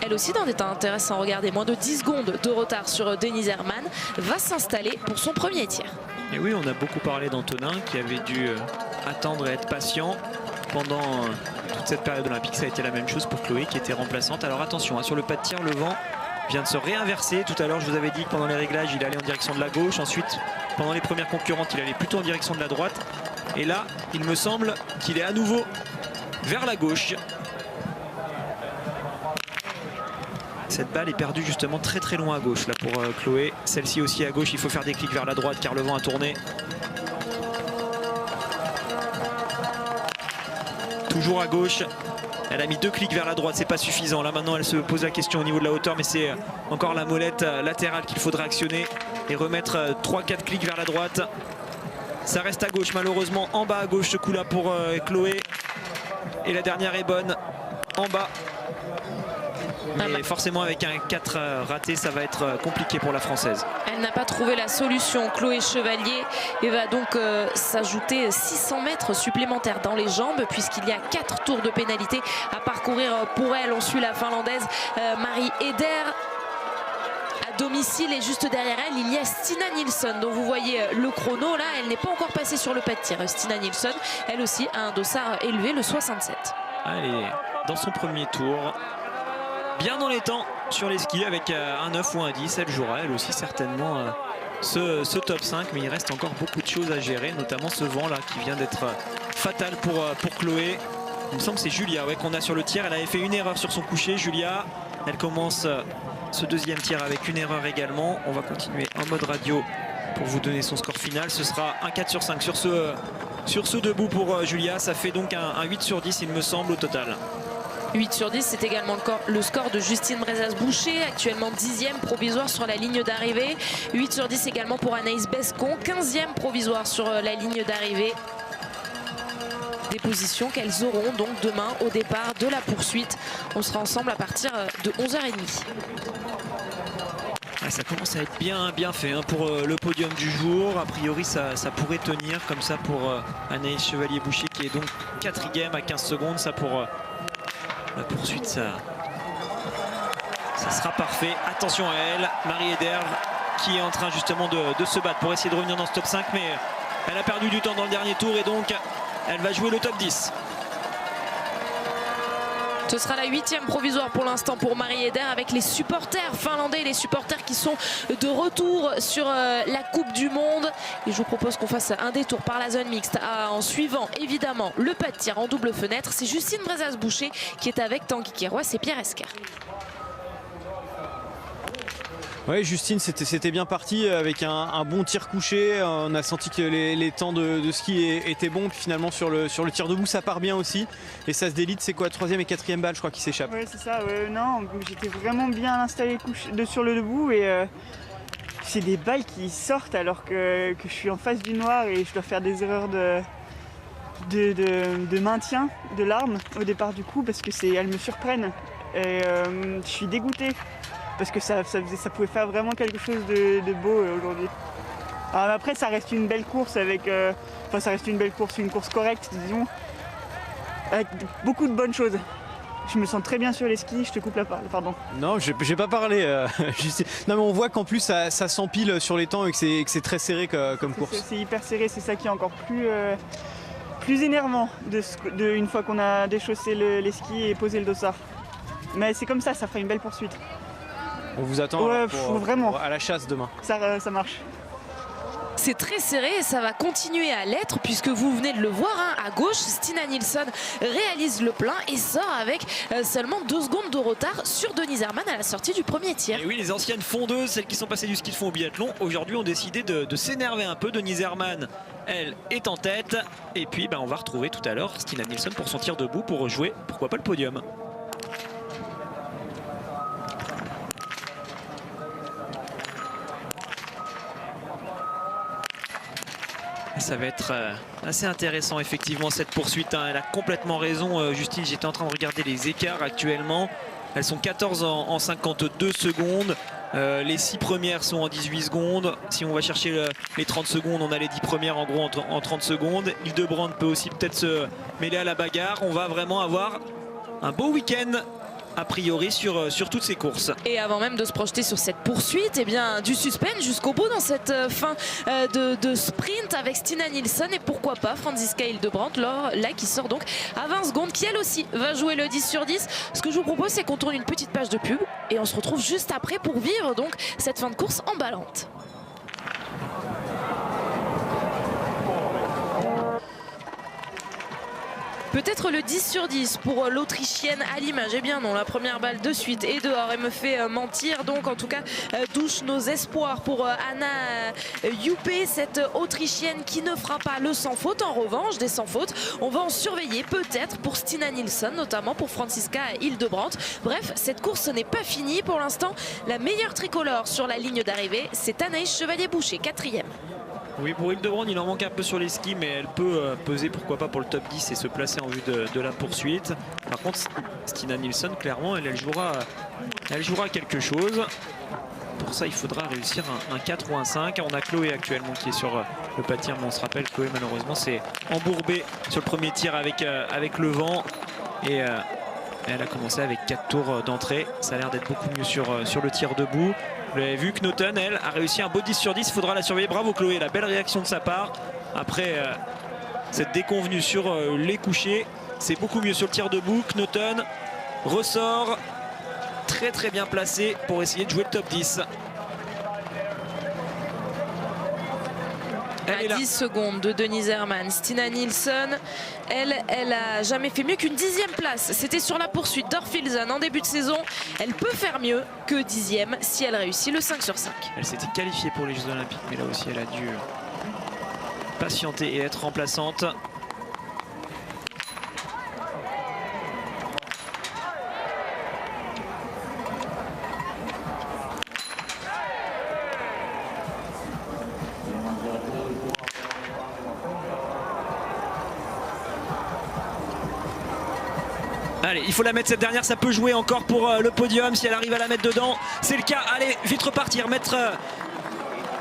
elle aussi dans des temps intéressants, regardez, moins de 10 secondes de retard sur Denise Herrmann, va s'installer pour son premier tir. Et oui, on a beaucoup parlé d'Antonin qui avait dû attendre et être patient pendant toute cette période olympique. Ça a été la même chose pour Chloé qui était remplaçante. Alors attention, sur le pas de tir, le vent vient de se réinverser. Tout à l'heure, je vous avais dit que pendant les réglages, il allait en direction de la gauche. Ensuite, pendant les premières concurrentes, il allait plutôt en direction de la droite. Et là, il me semble qu'il est à nouveau vers la gauche. Cette balle est perdue justement très loin à gauche là pour Chloé. Celle-ci aussi à gauche, il faut faire des clics vers la droite car le vent a tourné. Toujours à gauche. Elle a mis 2 clics vers la droite, c'est pas suffisant. Là maintenant elle se pose la question au niveau de la hauteur, mais c'est encore la molette latérale qu'il faudra actionner et remettre 3-4 clics vers la droite. Ça reste à gauche malheureusement, en bas à gauche ce coup là pour Chloé. Et la dernière est bonne, en bas. Mais forcément avec un 4 raté, ça va être compliqué pour la Française. Elle n'a pas trouvé la solution, Chloé Chevalier, et va donc s'ajouter 600 mètres supplémentaires dans les jambes puisqu'il y a 4 tours de pénalité à parcourir pour elle. On suit la Finlandaise Marie Eder à domicile et juste derrière elle, il y a Stina Nilsson dont vous voyez le chrono. Là, elle n'est pas encore passée sur le pas de tir. Stina Nilsson, elle aussi a un dossard élevé, le 67. Elle est dans son premier tour. Bien dans les temps sur les skis avec un 9 ou un 10, elle jouera elle aussi certainement ce top 5, mais il reste encore beaucoup de choses à gérer, notamment ce vent là qui vient d'être fatal pour Chloé. Il me semble que c'est Julia qu'on a sur le tir. Elle avait fait une erreur sur son coucher, Julia. Elle commence ce deuxième tir avec une erreur également. On va continuer en mode radio pour vous donner son score final. Ce sera un 4 sur 5 sur ce debout pour Julia. Ça fait donc un 8 sur 10 il me semble au total. 8 sur 10, c'est également le score de Justine Brezas-Boucher, actuellement 10e provisoire sur la ligne d'arrivée. 8 sur 10 également pour Anaïs Bescon, 15e provisoire sur la ligne d'arrivée. Des positions qu'elles auront donc demain au départ de la poursuite. On sera ensemble à partir de 11h30. Ça commence à être bien fait pour le podium du jour. A priori, ça pourrait tenir comme ça pour Anaïs Chevalier-Boucher qui est donc 4e à 15 secondes. Ça pour la poursuite, ça sera parfait. Attention à elle, Marie Eder qui est en train justement de se battre pour essayer de revenir dans ce top 5, mais elle a perdu du temps dans le dernier tour et donc elle va jouer le top 10. Ce sera la 8e provisoire pour l'instant pour Marie Eder avec les supporters finlandais, les supporters qui sont de retour sur la Coupe du Monde. Et je vous propose qu'on fasse un détour par la zone mixte en suivant évidemment le pas de tir en double fenêtre. C'est Justine Brezas-Boucher qui est avec Tanguy Kérois et Pierre Esquer. Oui, Justine, c'était bien parti avec un bon tir couché. On a senti que les temps de ski étaient bons. Puis finalement, sur le tir debout, ça part bien aussi. Et ça se délite. C'est quoi, 3e et 4e balle, je crois, qui s'échappent. Oui, c'est ça. Non, j'étais vraiment bien installé sur le debout. Et c'est des balles qui sortent alors que je suis en face du noir et je dois faire des erreurs de maintien de l'arme au départ du coup parce que elles me surprennent. Et je suis dégoûté. Parce que ça pouvait faire vraiment quelque chose de beau aujourd'hui. Après, ça reste une belle course une course correcte, disons, avec beaucoup de bonnes choses. Je me sens très bien sur les skis, je te coupe la parole, pardon. Non, j'ai pas parlé. Non, mais on voit qu'en plus, ça s'empile sur les temps et que c'est très serré comme course. C'est hyper serré, c'est ça qui est encore plus énervant une fois qu'on a déchaussé les skis et posé le dossard. Mais c'est comme ça fera une belle poursuite. On vous attend vraiment. À la chasse demain. Ça marche. C'est très serré et ça va continuer à l'être puisque vous venez de le voir à gauche, Stina Nilsson réalise le plein et sort avec seulement 2 secondes de retard sur Denise Herrmann à la sortie du premier tir. Et oui, les anciennes fondeuses, celles qui sont passées du ski de fond au biathlon, aujourd'hui ont décidé de s'énerver un peu. Denise Herrmann, elle, est en tête. Et puis on va retrouver tout à l'heure Stina Nilsson pour son tir debout pour rejouer, pourquoi pas, le podium. Ça va être assez intéressant effectivement cette poursuite. Elle a complètement raison, Justine. J'étais en train de regarder les écarts actuellement. Elles sont 14 en 52 secondes. Les 6 premières sont en 18 secondes. Si on va chercher les 30 secondes, on a les 10 premières en gros en 30 secondes. Hildebrand peut aussi peut-être se mêler à la bagarre. On va vraiment avoir un beau week-end a priori sur toutes ces courses. Et avant même de se projeter sur cette poursuite, du suspense jusqu'au bout dans cette fin de sprint avec Stina Nilsson et pourquoi pas Franziska Hildebrand là qui sort donc à 20 secondes, qui elle aussi va jouer le 10 sur 10. Ce que je vous propose, c'est qu'on tourne une petite page de pub et on se retrouve juste après pour vivre donc cette fin de course emballante. Peut-être le 10 sur 10 pour l'Autrichienne à l'image. Eh bien non, la première balle de suite et dehors. Elle me fait mentir. Donc en tout cas, douche nos espoirs pour Anna Juppe, cette Autrichienne qui ne fera pas le sans faute. En revanche, des sans faute, on va en surveiller peut-être pour Stina Nilsson, notamment pour Franziska Hildebrand. Bref, cette course n'est pas finie. Pour l'instant, la meilleure tricolore sur la ligne d'arrivée, c'est Anaïs Chevalier-Boucher, 4e. Oui, pour Hildebrand, il en manque un peu sur les skis, mais elle peut peser, pourquoi pas, pour le top 10 et se placer en vue de la poursuite. Par contre, Stina Nilsson, clairement, elle jouera quelque chose. Pour ça, il faudra réussir un 4 ou un 5. On a Chloé actuellement qui est sur le pas de tir, mais on se rappelle, Chloé, malheureusement, s'est embourbée sur le premier tir avec le vent. Et elle a commencé avec 4 tours d'entrée. Ça a l'air d'être beaucoup mieux sur le tir debout. Vous l'avez vu, Knoten, elle, a réussi un beau 10 sur 10. Il faudra la surveiller. Bravo Chloé, la belle réaction de sa part. Après cette déconvenue sur les couchers, c'est beaucoup mieux sur le tir debout. Knoten ressort très très bien placé pour essayer de jouer le top 10. À 10 secondes de Denise Herrmann. Stina Nilsson, elle a jamais fait mieux qu'une 10e place. C'était sur la poursuite d'Orfilsen en début de saison. Elle peut faire mieux que 10e si elle réussit le 5 sur 5. Elle s'était qualifiée pour les Jeux Olympiques, mais là aussi elle a dû patienter et être remplaçante. Allez, il faut la mettre cette dernière, ça peut jouer encore pour le podium si elle arrive à la mettre dedans. C'est le cas, allez, vite repartir, mettre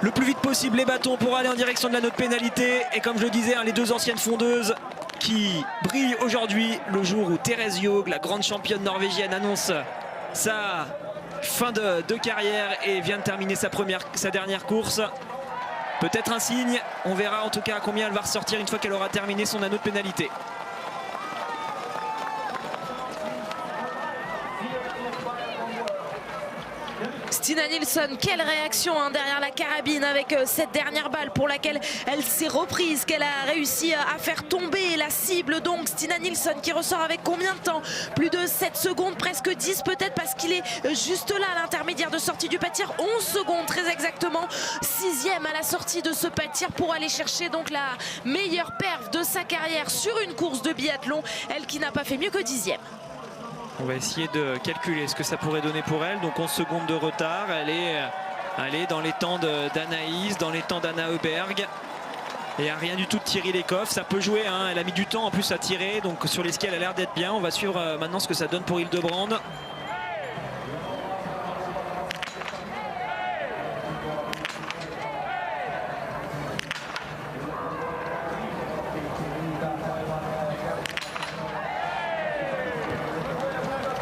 le plus vite possible les bâtons pour aller en direction de la note pénalité. Et comme je le disais, les 2 anciennes fondeuses qui brillent aujourd'hui, le jour où Therese Johaug, la grande championne norvégienne, annonce sa fin de carrière et vient de terminer sa dernière course. Peut-être un signe, on verra en tout cas à combien elle va ressortir une fois qu'elle aura terminé son anneau de pénalité. Stina Nilsson, quelle réaction derrière la carabine avec cette dernière balle pour laquelle elle s'est reprise, qu'elle a réussi à faire tomber la cible. Donc Stina Nilsson qui ressort avec combien de temps? Plus de 7 secondes, presque 10 peut-être, parce qu'il est juste là à l'intermédiaire de sortie du pas de tir. 11 secondes très exactement, 6e à la sortie de ce pas de tir pour aller chercher donc la meilleure perf de sa carrière sur une course de biathlon. Elle qui n'a pas fait mieux que 10e. On va essayer de calculer ce que ça pourrait donner pour elle. Donc 11 secondes de retard. Elle est dans les temps d'Anaïs, dans les temps d'Anna Heuberg. Et à rien du tout de Thierry Lecoff. Ça peut jouer, hein. Elle a mis du temps en plus à tirer. Donc sur les skis, elle a l'air d'être bien. On va suivre maintenant ce que ça donne pour Hildebrand.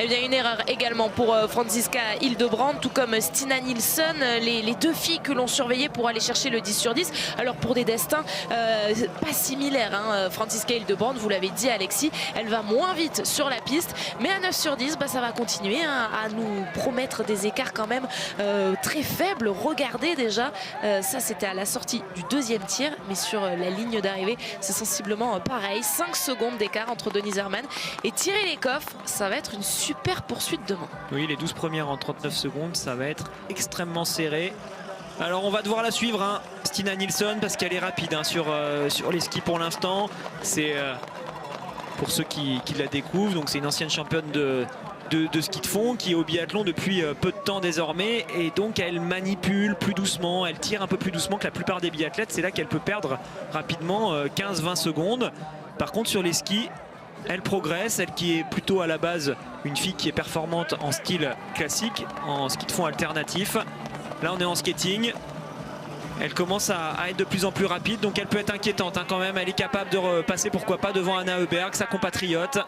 Eh bien, une erreur également pour Franziska Hildebrand, tout comme Stina Nilsson, les deux filles que l'on surveillait pour aller chercher le 10 sur 10. Alors pour des destins pas similaires, hein. Franziska Hildebrand, vous l'avez dit Alexis, elle va moins vite sur la piste, mais à 9 sur 10, ça va continuer à nous promettre des écarts quand même très faibles. Regardez déjà, ça c'était à la sortie du deuxième tir, mais sur la ligne d'arrivée, c'est sensiblement pareil. 5 secondes d'écart entre Denise Herrmann et Thierry Lecoff. Ça va être une super poursuite demain. Oui, les 12 premières en 39 secondes, ça va être extrêmement serré. Alors on va devoir la suivre, hein, Stina Nilsson, parce qu'elle est rapide hein, sur les skis pour l'instant. C'est pour ceux qui la découvrent, donc c'est une ancienne championne de ski de fond qui est au biathlon depuis peu de temps désormais, et donc elle manipule plus doucement, elle tire un peu plus doucement que la plupart des biathlètes. C'est là qu'elle peut perdre rapidement 15-20 secondes. Par contre sur les skis, elle progresse, elle qui est plutôt à la base une fille qui est performante en style classique, en ski de fond alternatif. Là on est en skating. Elle commence à être de plus en plus rapide, donc elle peut être inquiétante hein, quand même. Elle est capable de repasser pourquoi pas devant Anna Heuberg, sa compatriote.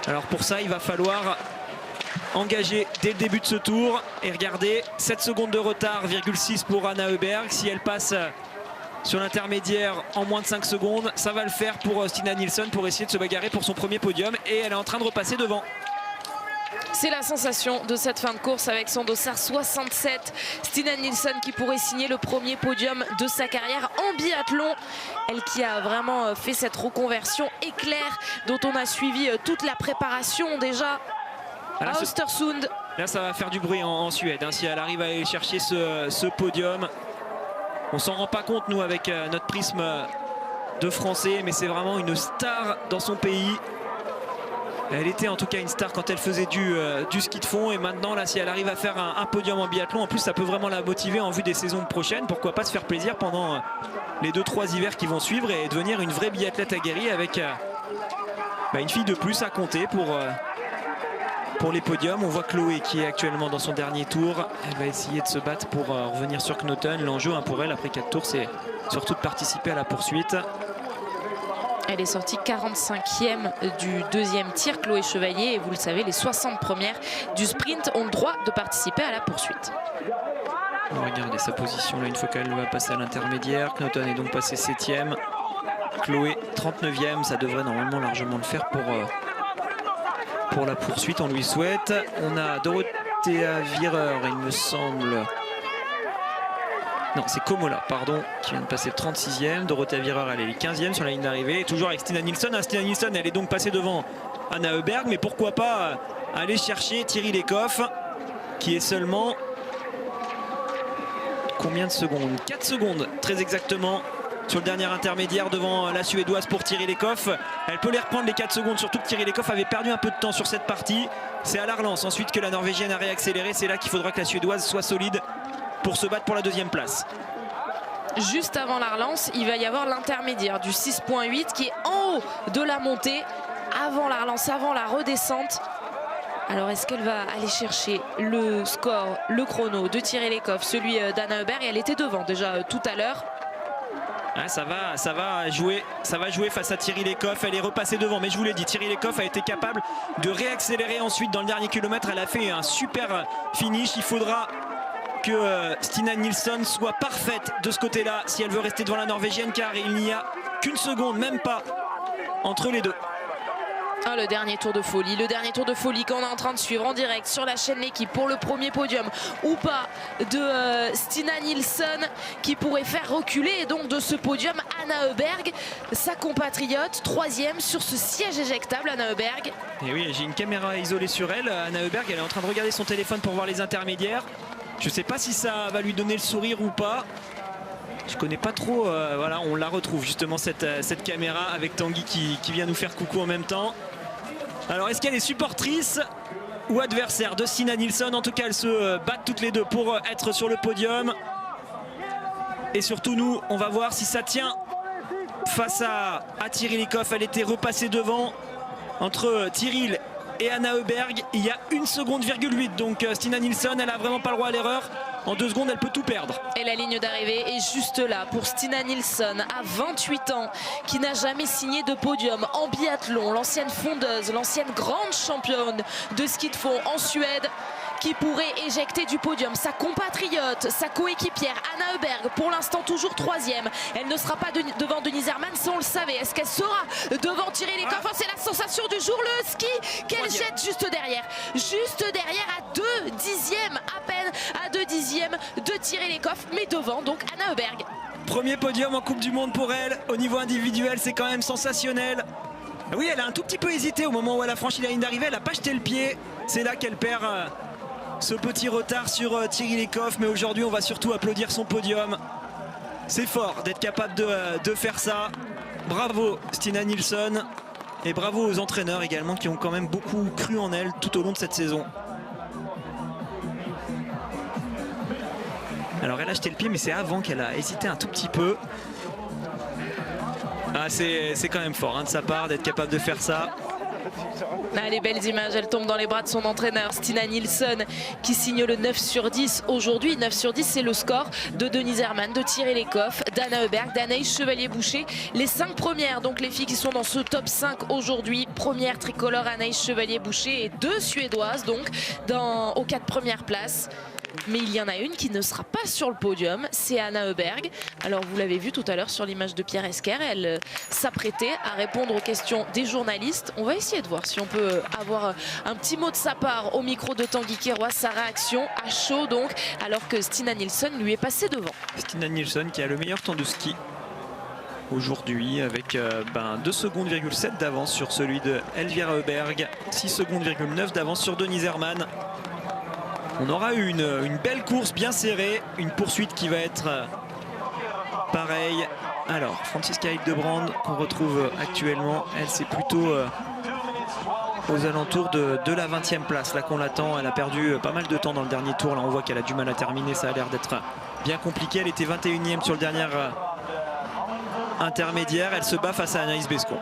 Alors pour ça il va falloir engager dès le début de ce tour. Et regardez, 7 secondes de retard, 6 pour Anna Heuberg. Si elle passe sur l'intermédiaire en moins de 5 secondes, ça va le faire pour Stina Nilsson pour essayer de se bagarrer pour son premier podium. Et elle est en train de repasser devant. C'est la sensation de cette fin de course avec son dossard 67. Stina Nilsson qui pourrait signer le premier podium de sa carrière en biathlon. Elle qui a vraiment fait cette reconversion éclair dont on a suivi toute la préparation déjà à Östersund. Là ça va faire du bruit en Suède hein, si elle arrive à aller chercher ce podium. On s'en rend pas compte nous avec notre prisme de français, mais c'est vraiment une star dans son pays. Elle était en tout cas une star quand elle faisait du ski de fond, et maintenant là si elle arrive à faire un podium en biathlon, en plus ça peut vraiment la motiver en vue des saisons prochaines. Pourquoi pas se faire plaisir pendant les 2-3 hivers qui vont suivre et devenir une vraie biathlète aguerrie avec une fille de plus à compter pour les podiums. On voit Chloé qui est actuellement dans son dernier tour. Elle va essayer de se battre pour revenir sur Knoten. L'enjeu pour elle après 4 tours, c'est surtout de participer à la poursuite. Elle est sortie 45e du deuxième tir, Chloé Chevalier, et vous le savez, les 60 premières du sprint ont le droit de participer à la poursuite. Regardez sa position là une fois qu'elle va passer à l'intermédiaire. Knoten est donc passé 7e. Chloé 39e, ça devrait normalement largement le faire pour la poursuite, on lui souhaite. On a Dorothea Virer, il me semble. Non, c'est Komola, pardon, qui vient de passer 36e. Dorothea Virer, elle est 15e sur la ligne d'arrivée. Toujours avec Stina Nilsson. Stina Nilsson, elle est donc passée devant Anna Heuberg. Mais pourquoi pas aller chercher Thierry Lecoff, qui est seulement... Combien de secondes? 4 secondes, très exactement, sur le dernier intermédiaire devant la Suédoise pour Thierry Lecoff. Elle peut les reprendre les 4 secondes, surtout que Thierry Lecoff avait perdu un peu de temps sur cette partie. C'est à la relance ensuite que la Norvégienne a réaccéléré. C'est là qu'il faudra que la Suédoise soit solide pour se battre pour la deuxième place. Juste avant la relance, il va y avoir l'intermédiaire du 6.8 qui est en haut de la montée, avant la relance, avant la redescente. Alors est-ce qu'elle va aller chercher le score, le chrono de Thierry Lecoff, celui d'Anna Heuberg? Elle était devant déjà tout à l'heure. Ah, ça va jouer face à Thierry Lecoff. Elle est repassée devant, mais je vous l'ai dit, Thierry Lecoff a été capable de réaccélérer ensuite dans le dernier kilomètre. Elle a fait un super finish. Il faudra que Stina Nilsson soit parfaite de ce côté-là si elle veut rester devant la Norvégienne, car il n'y a qu'une seconde, même pas, entre les deux. Ah, le dernier tour de folie qu'on est en train de suivre en direct sur la chaîne L'équipe pour le premier podium ou pas de Stina Nilsson qui pourrait faire reculer et donc de ce podium Anna Öberg, sa compatriote, 3e sur ce siège éjectable. Anna Öberg. Et oui, j'ai une caméra isolée sur elle. Anna Öberg, elle est en train de regarder son téléphone pour voir les intermédiaires. Je ne sais pas si ça va lui donner le sourire ou pas. Je connais pas trop, voilà, on la retrouve justement cette caméra avec Tanguy qui vient nous faire coucou en même temps. Alors est-ce qu'elle est supportrice ou adversaire de Stina Nilsson? En tout cas, elles se battent toutes les deux pour être sur le podium. Et surtout nous, on va voir si ça tient face à Tiril Eckhoff. Elle était repassée devant entre Tiril et Anna Öberg. Il y a 1,8 seconde. Donc Stina Nilsson, elle a vraiment pas le droit à l'erreur. En 2 secondes, elle peut tout perdre. Et la ligne d'arrivée est juste là pour Stina Nilsson, à 28 ans, qui n'a jamais signé de podium en biathlon. L'ancienne fondeuse, l'ancienne grande championne de ski de fond en Suède, qui pourrait éjecter du podium sa compatriote, sa coéquipière Anna Öberg, pour l'instant toujours 3e. Elle ne sera pas devant Denise Herrmann, ça on le savait. Est-ce qu'elle sera devant Tiril Eckhoff? Oh, c'est la sensation du jour, le ski qu'elle jette juste derrière à 2 dixièmes, à peine à 2 dixièmes de Tiril Eckhoff, mais devant donc Anna Öberg. Premier podium en Coupe du Monde pour elle. Au niveau individuel, c'est quand même sensationnel. Oui, elle a un tout petit peu hésité au moment où elle a franchi la ligne d'arrivée. Elle n'a pas jeté le pied. C'est là qu'elle perd ce petit retard sur Tiril Eckhoff. Mais aujourd'hui, on va surtout applaudir son podium. C'est fort d'être capable de faire ça. Bravo Stina Nilsson. Et bravo aux entraîneurs également qui ont quand même beaucoup cru en elle tout au long de cette saison. Alors elle a jeté le pied, mais c'est avant qu'elle a hésité un tout petit peu. Ah, c'est quand même fort de sa part d'être capable de faire ça. Ah, les belles images, elle tombe dans les bras de son entraîneur Stina Nilsson qui signe le 9 sur 10 aujourd'hui. 9 sur 10, c'est le score de Denise Herrmann, de Tiril Eckhoff, d'Anna Öberg, d'Anaïs Chevalier-Boucher. Les 5 premières, donc les filles qui sont dans ce top 5 aujourd'hui. Première tricolore Anaïs Chevalier-Boucher et 2 Suédoises donc aux 4 premières places. Mais il y en a une qui ne sera pas sur le podium, c'est Anna Öberg. Alors vous l'avez vu tout à l'heure sur l'image de Pierre Esquer, elle s'apprêtait à répondre aux questions des journalistes. On va essayer de voir si on peut avoir un petit mot de sa part au micro de Tanguy Queiroz, sa réaction à chaud donc, alors que Stina Nilsson lui est passée devant. Stina Nilsson qui a le meilleur temps de ski aujourd'hui avec 2,7 secondes d'avance sur celui de Elvira Öberg, 6,9 secondes d'avance sur Denise Herrmann. On aura eu une belle course bien serrée, une poursuite qui va être pareille. Alors, Franziska Hildebrand qu'on retrouve actuellement, elle c'est plutôt aux alentours de la 20e place. Là qu'on l'attend, elle a perdu pas mal de temps dans le dernier tour. Là on voit qu'elle a du mal à terminer, ça a l'air d'être bien compliqué. Elle était 21e sur le dernier intermédiaire. Elle se bat face à Anaïs Bescon.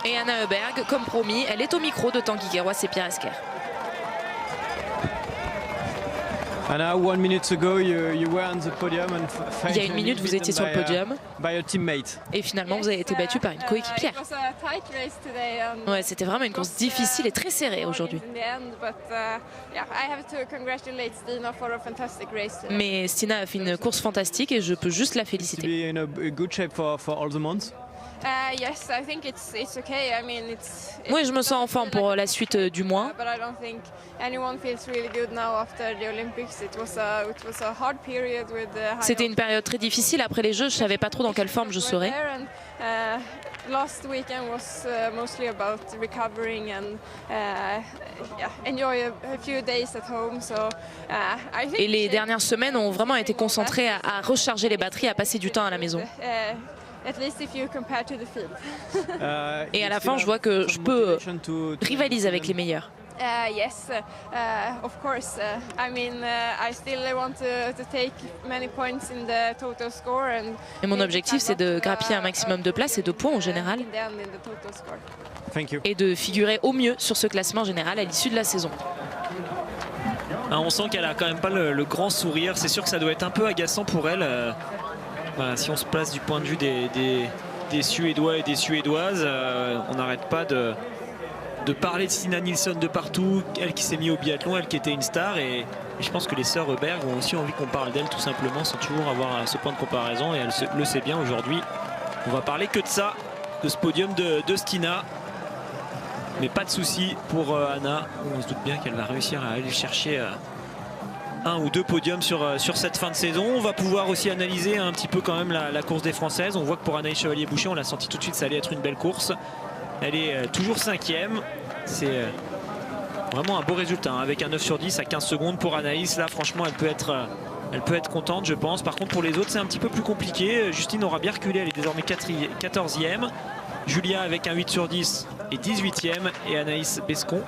Et Anna Öberg, comme promis, elle est au micro de Tanguy Queiroz et Pierre Esquer. Anna, 1 minute ago, you were on the podium and il y a 1 minute, vous étiez sur le podium. By a teammate. Et finalement, vous avez été battu par une coéquipière. Ouais, c'était vraiment une course difficile et très serrée aujourd'hui. Mais Stina a fait une course fantastique et je peux juste la féliciter. Oui, je me sens en forme pour la suite du mois. C'était une période très difficile après les Jeux, je ne savais pas trop dans quelle forme je serais. Et les dernières semaines ont vraiment été concentrées à recharger les batteries, à passer du temps à la maison. Et à la fin, je vois que je peux rivaliser avec les meilleurs. Yes, of course. I mean, I still want to take many points in the total score. Et mon objectif, c'est de grappiller un maximum de places et de points en général. Et de figurer au mieux sur ce classement général à l'issue de la saison. On sent qu'elle a quand même pas le grand sourire. C'est sûr que ça doit être un peu agaçant pour elle. Voilà, si on se place du point de vue des Suédois et des Suédoises, on n'arrête pas de parler de Stina Nilsson de partout, elle qui s'est mise au biathlon, elle qui était une star, et je pense que les sœurs Öberg ont aussi envie qu'on parle d'elle tout simplement sans toujours avoir ce point de comparaison, et elle le sait bien aujourd'hui. On va parler que de ça, de ce podium de Stina. Mais pas de souci pour Anna. On se doute bien qu'elle va réussir à aller chercher un ou deux podiums sur cette fin de saison. On va pouvoir aussi analyser un petit peu quand même la course des Françaises. On voit que pour Anaïs Chevalier-Boucher, on l'a senti tout de suite, ça allait être une belle course. Elle est toujours 5e. C'est vraiment un beau résultat, hein, avec un 9 sur 10 à 15 secondes pour Anaïs. Là, franchement, elle peut être contente, je pense. Par contre, pour les autres, c'est un petit peu plus compliqué. Justine aura bien reculé, elle est désormais 14e. Julia avec un 8 sur 10 et 18e. Et Anaïs Bescon,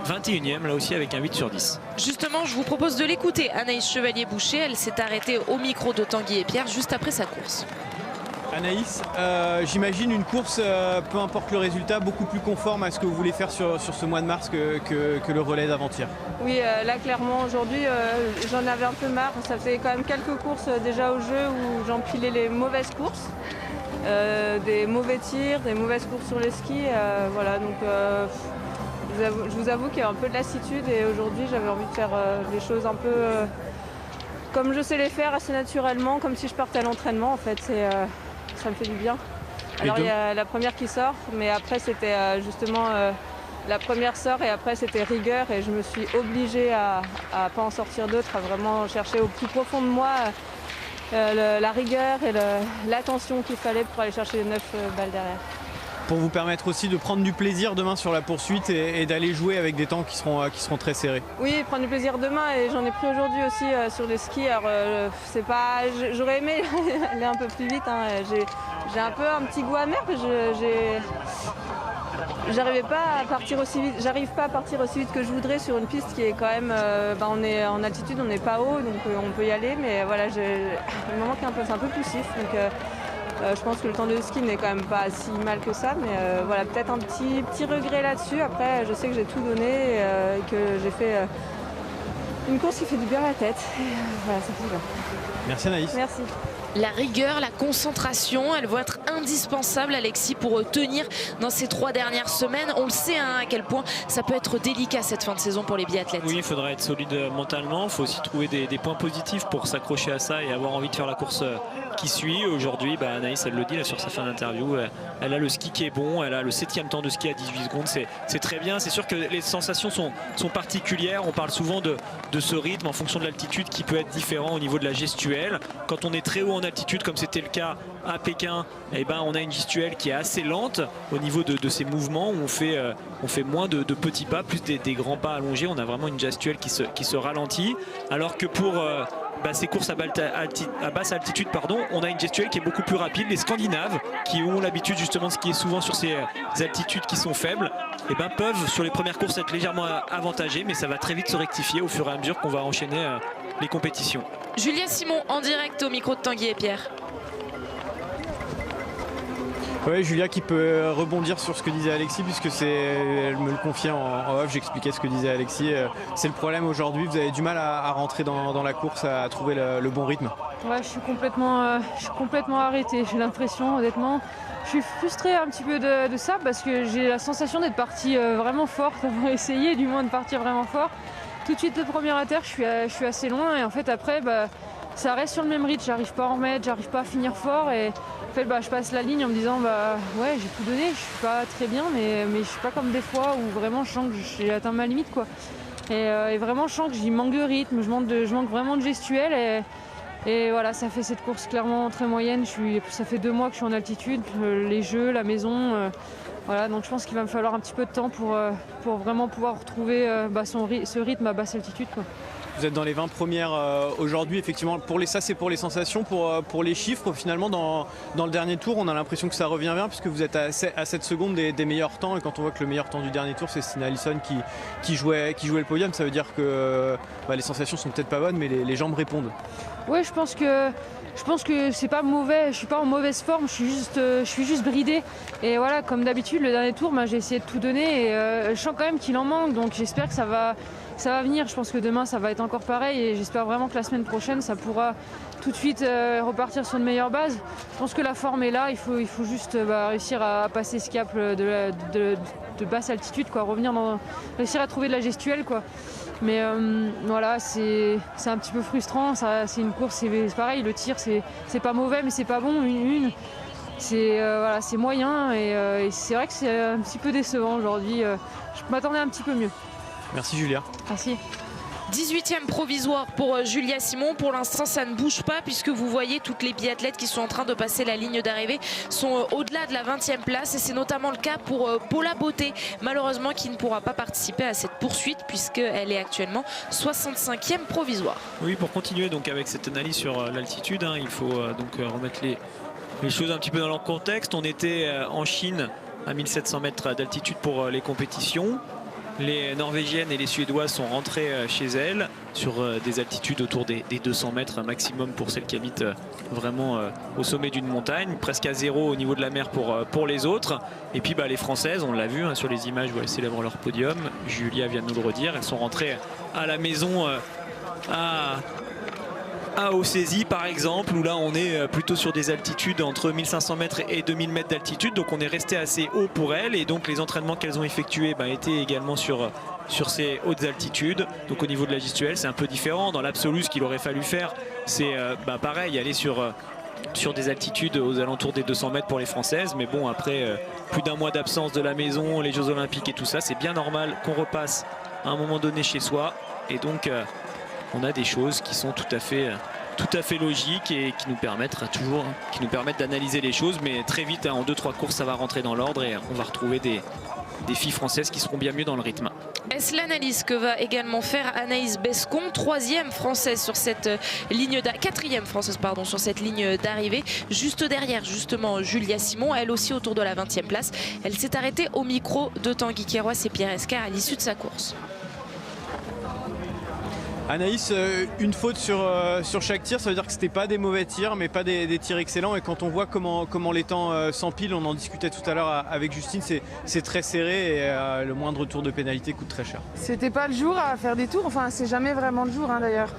21e, là aussi avec un 8 sur 10. Justement, je vous propose de l'écouter. Anaïs Chevalier-Boucher, elle s'est arrêtée au micro de Tanguy et Pierre juste après sa course. Anaïs, j'imagine une course, peu importe le résultat, beaucoup plus conforme à ce que vous voulez faire sur ce mois de mars que le relais d'avant-hier. Oui, là clairement aujourd'hui j'en avais un peu marre. Ça faisait quand même quelques courses déjà au jeu où j'empilais les mauvaises courses, des mauvais tirs, des mauvaises courses sur les skis. Voilà, donc je vous avoue qu'il y a un peu de lassitude et aujourd'hui j'avais envie de faire les choses un peu comme je sais les faire, assez naturellement, comme si je partais à l'entraînement en fait. Ça me fait du bien. Alors il y a la première qui sort, mais après c'était justement la première sort et après c'était rigueur et je me suis obligée à pas en sortir d'autres, à vraiment chercher au plus profond de moi la rigueur et l'attention qu'il fallait pour aller chercher les 9 balles derrière. Pour vous permettre aussi de prendre du plaisir demain sur la poursuite et d'aller jouer avec des temps qui seront très serrés. Oui, prendre du plaisir demain et j'en ai pris aujourd'hui aussi sur les skis. Alors c'est pas, j'aurais aimé aller un peu plus vite. Hein. J'ai un peu un petit goût amer, j'arrive pas à partir aussi vite que je voudrais sur une piste qui est quand même, on est en altitude, on n'est pas haut, donc on peut y aller, mais voilà, il me manque un peu, c'est un peu poussif. Donc, je pense que le temps de ski n'est quand même pas si mal que ça, mais voilà, peut-être un petit regret là-dessus. Après, je sais que j'ai tout donné et que j'ai fait une course qui fait du bien à la tête. Voilà, ça fait du bien. Merci Anaïs. Merci. La rigueur, la concentration, elles vont être indispensables, Alexis, pour tenir dans ces 3 dernières semaines. On le sait hein, à quel point ça peut être délicat cette fin de saison pour les biathlètes. Oui, il faudra être solide mentalement. Il faut aussi trouver des points positifs pour s'accrocher à ça et avoir envie de faire la course qui suit. Aujourd'hui, Anaïs, elle le dit là, sur sa fin d'interview, elle a le ski qui est bon, elle a le 7e temps de ski à 18 secondes. C'est très bien. C'est sûr que les sensations sont particulières. On parle souvent de ce rythme en fonction de l'altitude qui peut être différent au niveau de la gestuelle. Quand on est très haut en altitude, comme c'était le cas à Pékin, on a une gestuelle qui est assez lente au niveau de ces mouvements où on fait moins de petits pas, plus des grands pas allongés. On a vraiment une gestuelle qui se ralentit, alors que pour ces courses à basse altitude, on a une gestuelle qui est beaucoup plus rapide. Les Scandinaves, qui ont l'habitude justement de skier souvent sur ces altitudes qui sont faibles, peuvent sur les premières courses être légèrement avantagés, mais ça va très vite se rectifier au fur et à mesure qu'on va enchaîner les compétitions. Julia Simon en direct au micro de Tanguy et Pierre. Oui, Julia qui peut rebondir sur ce que disait Alexis, puisque elle me le confiait en off, j'expliquais ce que disait Alexis. C'est le problème aujourd'hui, vous avez du mal à rentrer dans la course, à trouver le bon rythme. Ouais, je suis complètement arrêtée, j'ai l'impression, honnêtement. Je suis frustrée un petit peu de ça parce que j'ai la sensation d'être partie vraiment fort, d'avoir essayé du moins de partir vraiment fort. Tout de suite de première à terre, je suis assez loin et en fait après ça reste sur le même rythme, j'arrive pas à en remettre, j'arrive pas à finir fort et en fait je passe la ligne en me disant ouais j'ai tout donné, je suis pas très bien mais je suis pas comme des fois où vraiment je sens que j'ai atteint ma limite quoi. Et vraiment je sens que j'y manque de rythme, je manque vraiment de gestuelle et voilà, ça fait cette course clairement très moyenne. Ça fait 2 mois que je suis en altitude, les jeux, la maison. Voilà, donc je pense qu'il va me falloir un petit peu de temps pour vraiment pouvoir retrouver ce rythme à basse altitude, quoi. Vous êtes dans les 20 premières aujourd'hui, effectivement. Ça, c'est pour les sensations, pour les chiffres. Finalement, dans le dernier tour, on a l'impression que ça revient bien, puisque vous êtes à 7 secondes des meilleurs temps. Et quand on voit que le meilleur temps du dernier tour, c'est Stina Allison qui jouait le podium, ça veut dire que les sensations sont peut-être pas bonnes, mais les jambes répondent. Oui, je pense que c'est pas mauvais, je suis pas en mauvaise forme, je suis juste bridée. Et voilà, comme d'habitude, le dernier tour, j'ai essayé de tout donner et je sens quand même qu'il en manque, donc j'espère que ça va venir. Je pense que demain, ça va être encore pareil et j'espère vraiment que la semaine prochaine, ça pourra tout de suite repartir sur une meilleure base. Je pense que la forme est là, il faut juste réussir à passer ce cap de basse altitude, quoi, réussir à trouver de la gestuelle, quoi. Mais voilà, c'est un petit peu frustrant. C'est une course, c'est pareil, le tir c'est pas mauvais mais c'est pas bon. voilà, c'est moyen et c'est vrai que c'est un petit peu décevant aujourd'hui. Je m'attendais un petit peu mieux. Merci Julia. Merci. 18e provisoire pour Julia Simon. Pour l'instant, ça ne bouge pas puisque vous voyez toutes les biathlètes qui sont en train de passer la ligne d'arrivée sont au-delà de la 20e place. Et c'est notamment le cas pour Paula Beauté, malheureusement qui ne pourra pas participer à cette poursuite puisqu'elle est actuellement 65e provisoire. Oui, pour continuer donc avec cette analyse sur l'altitude, il faut donc remettre les choses un petit peu dans leur contexte. On était en Chine à 1700 mètres d'altitude pour les compétitions. Les Norvégiennes et les Suédoises sont rentrées chez elles sur des altitudes autour des 200 mètres maximum pour celles qui habitent vraiment au sommet d'une montagne, presque à zéro au niveau de la mer pour les autres. Et puis les Françaises, on l'a vu sur les images où elles célèbrent leur podium, Julia vient de nous le redire, elles sont rentrées à la maison à Océsie par exemple, où là on est plutôt sur des altitudes entre 1500 mètres et 2000 mètres d'altitude, donc on est resté assez haut pour elles et donc les entraînements qu'elles ont effectués étaient également sur ces hautes altitudes. Donc au niveau de la gestuelle c'est un peu différent. Dans l'absolu, ce qu'il aurait fallu faire c'est pareil, aller sur des altitudes aux alentours des 200 mètres pour les Françaises, mais bon, après plus d'un mois d'absence de la maison, les Jeux Olympiques et tout ça, c'est bien normal qu'on repasse à un moment donné chez soi, et donc on a des choses qui sont tout à fait logiques et qui nous permettent d'analyser les choses, mais très vite en 2-3 courses ça va rentrer dans l'ordre et on va retrouver des filles françaises qui seront bien mieux dans le rythme. Est-ce l'analyse que va également faire Anaïs Bescon, 4e française sur cette ligne sur cette ligne d'arrivée, juste derrière justement Julia Simon, elle aussi autour de la 20e place. Elle s'est arrêtée au micro de Tanguy Queiroz et Pierre Escar à l'issue de sa course. Anaïs, une faute sur chaque tir, ça veut dire que c'était pas des mauvais tirs, mais pas des tirs excellents. Et quand on voit comment les temps s'empilent, on en discutait tout à l'heure avec Justine, c'est très serré et le moindre tour de pénalité coûte très cher. C'était pas le jour à faire des tours, enfin c'est jamais vraiment le jour d'ailleurs.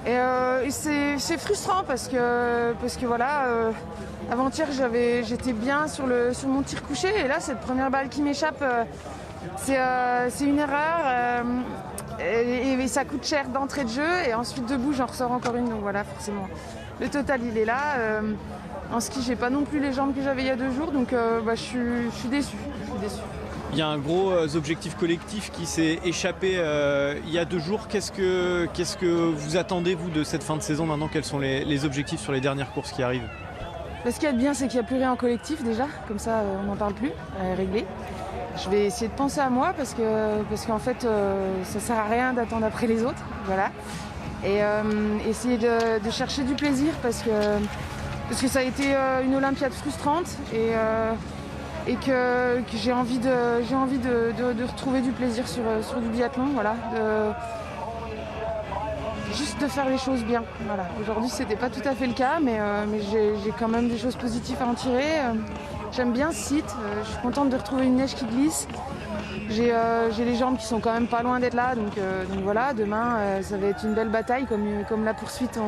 Et c'est frustrant parce que voilà, avant-hier j'étais bien sur mon tir couché et là cette première balle qui m'échappe, c'est une erreur. Et ça coûte cher d'entrée de jeu et ensuite debout j'en ressors encore une, donc voilà, forcément le total il est là. En ski j'ai pas non plus les jambes que j'avais il y a 2 jours, donc je suis déçue. Il y a un gros objectif collectif qui s'est échappé il y a 2 jours. Qu'est-ce que vous attendez vous de cette fin de saison maintenant? Quels sont les objectifs sur les dernières courses qui arrivent? Ce qu'il y a de bien, c'est qu'il n'y a plus rien en collectif déjà, comme ça on n'en parle plus, réglé. Je vais essayer de penser à moi parce qu'en fait ça sert à rien d'attendre après les autres, voilà. Et essayer de chercher du plaisir parce que ça a été une Olympiade frustrante et que j'ai envie de retrouver du plaisir sur du biathlon, voilà. Juste de faire les choses bien, voilà. Aujourd'hui c'était pas tout à fait le cas, mais j'ai quand même des choses positives à en tirer. J'aime bien ce site, je suis contente de retrouver une neige qui glisse. J'ai les jambes qui sont quand même pas loin d'être là, donc voilà, demain ça va être une belle bataille comme la poursuite,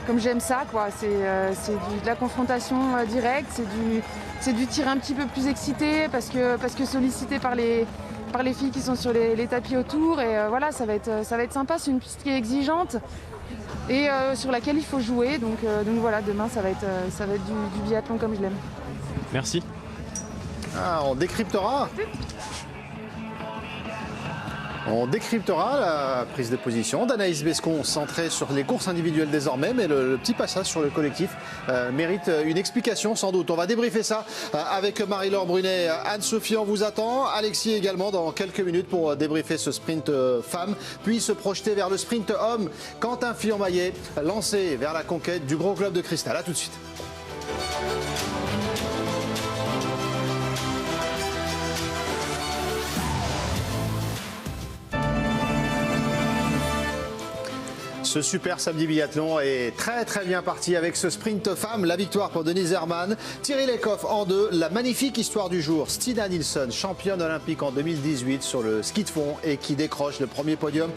comme j'aime ça, quoi. C'est de la confrontation directe, c'est du tir un petit peu plus excité parce que sollicité par les filles qui sont sur les tapis autour, et voilà, ça va être sympa. C'est une piste qui est exigeante et sur laquelle il faut jouer, donc voilà, demain ça va être du biathlon comme je l'aime. Merci. On décryptera la prise de position d'Anaïs Bescon, centrée sur les courses individuelles désormais, mais le petit passage sur le collectif mérite une explication sans doute. On va débriefer ça avec Marie-Laure Brunet. Anne-Sophie, on vous attend. Alexis également dans quelques minutes pour débriefer ce sprint femme, puis se projeter vers le sprint homme. Quentin Fillon-Maillet lancé vers la conquête du gros globe de cristal. A tout de suite. Ce super samedi biathlon est très très bien parti avec ce sprint femme. La victoire pour Denise Herrmann, Thierry Lecoff en 2. La magnifique histoire du jour, Stina Nilsson, championne olympique en 2018 sur le ski de fond et qui décroche le premier podium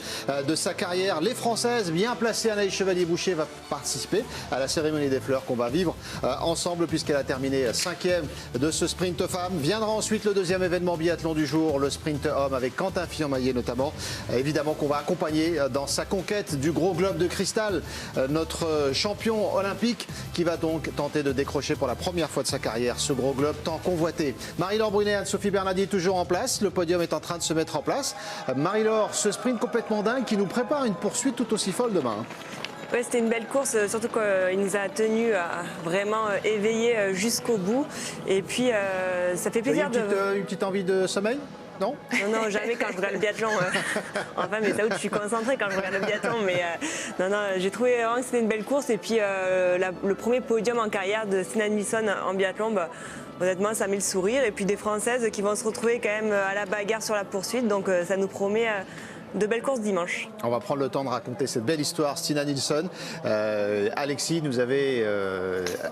de sa carrière. Les Françaises bien placées, Anaïs Chevalier-Boucher va participer à la cérémonie des fleurs qu'on va vivre ensemble puisqu'elle a terminé 5e de ce sprint femme. Viendra ensuite le deuxième événement biathlon du jour, le sprint homme avec Quentin Fillon-Maillet notamment. Évidemment qu'on va accompagner dans sa conquête du gros globe de cristal, notre champion olympique qui va donc tenter de décrocher pour la première fois de sa carrière ce gros globe tant convoité. Marie-Laure Brunet et Anne-Sophie Bernardi toujours en place, le podium est en train de se mettre en place. Marie-Laure, ce sprint complètement dingue qui nous prépare une poursuite tout aussi folle demain. Ouais, c'était une belle course, surtout qu'il nous a tenus vraiment éveillés jusqu'au bout. Et puis, ça fait plaisir une petite envie de sommeil? Non, non, jamais quand je regarde le biathlon. Enfin, mais ça où je suis concentrée quand je regarde le biathlon. Mais non, j'ai trouvé vraiment que c'était une belle course. Et puis, le premier podium en carrière de Stina Nilsson en biathlon, honnêtement, ça met le sourire. Et puis des Françaises qui vont se retrouver quand même à la bagarre sur la poursuite. Donc, ça nous promet de belles courses dimanche. On va prendre le temps de raconter cette belle histoire. Stina Nilsson, Alexis nous avait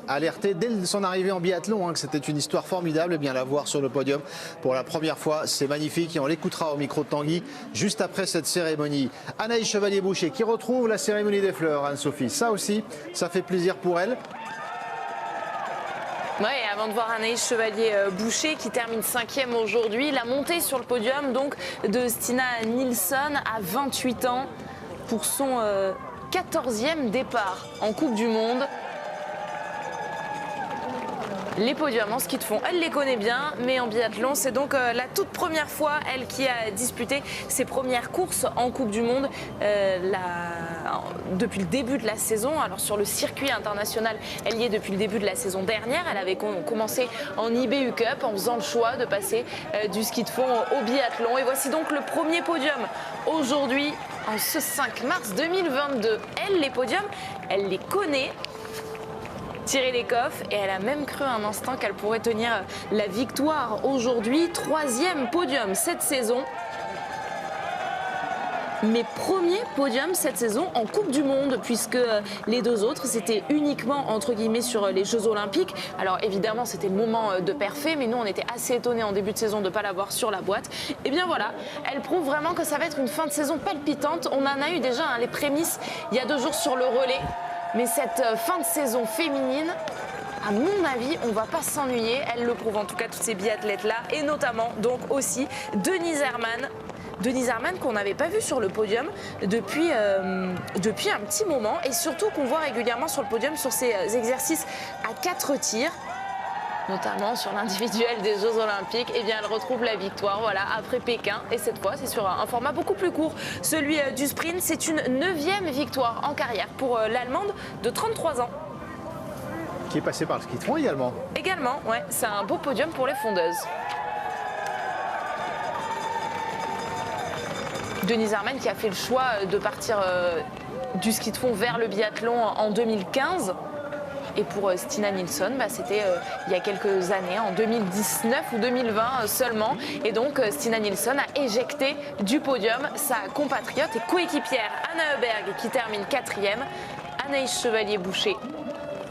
alerté dès son arrivée en biathlon que c'était une histoire formidable. Et bien la voir sur le podium pour la première fois, c'est magnifique. Et on l'écoutera au micro de Tanguy juste après cette cérémonie. Anaïs Chevalier-Boucher qui retrouve la cérémonie des fleurs, Anne-Sophie. Ça aussi, ça fait plaisir pour elle. Oui, avant de voir Anaïs Chevalier-Boucher qui termine 5e aujourd'hui, la montée sur le podium donc de Stina Nilsson à 28 ans pour son 14e départ en Coupe du Monde. Les podiums en ski de fond, elle les connaît bien, mais en biathlon, c'est donc la toute première fois, elle qui a disputé ses premières courses en Coupe du Monde depuis le début de la saison. Alors sur le circuit international, elle y est depuis le début de la saison dernière. Elle avait commencé en IBU Cup en faisant le choix de passer du ski de fond au biathlon. Et voici donc le premier podium aujourd'hui, en ce 5 mars 2022. Elle, les podiums, elle les connaît. Thierry Lecoff, et elle a même cru un instant qu'elle pourrait tenir la victoire aujourd'hui. 3e podium cette saison. Mais premier podium cette saison en Coupe du Monde, puisque les deux autres, c'était uniquement entre guillemets sur les Jeux Olympiques. Alors évidemment, c'était le moment de parfait, mais nous, on était assez étonnés en début de saison de ne pas l'avoir sur la boîte. Et bien voilà, elle prouve vraiment que ça va être une fin de saison palpitante. On en a eu déjà les prémices il y a 2 jours sur le relais. Mais cette fin de saison féminine, à mon avis, on ne va pas s'ennuyer. Elle le prouve en tout cas, toutes ces biathlètes-là. Et notamment, donc aussi, Denise Herrmann. Denise Herrmann qu'on n'avait pas vu sur le podium depuis un petit moment. Et surtout qu'on voit régulièrement sur le podium sur ces exercices à 4 tirs. Notamment sur l'individuel des Jeux Olympiques, et bien elle retrouve la victoire après Pékin. Et cette fois, c'est sur un format beaucoup plus court. Celui du sprint, c'est une 9e victoire en carrière pour l'Allemande de 33 ans. Qui est passée par le ski de fond également. Également, ouais, c'est un beau podium pour les fondeuses. Denise Herrmann qui a fait le choix de partir du ski de fond vers le biathlon en 2015. Et pour Stina Nilsson, c'était il y a quelques années, en 2019 ou 2020 seulement. Et donc Stina Nilsson a éjecté du podium sa compatriote et coéquipière Anna Öberg qui termine 4e. Anaïs Chevalier-Boucher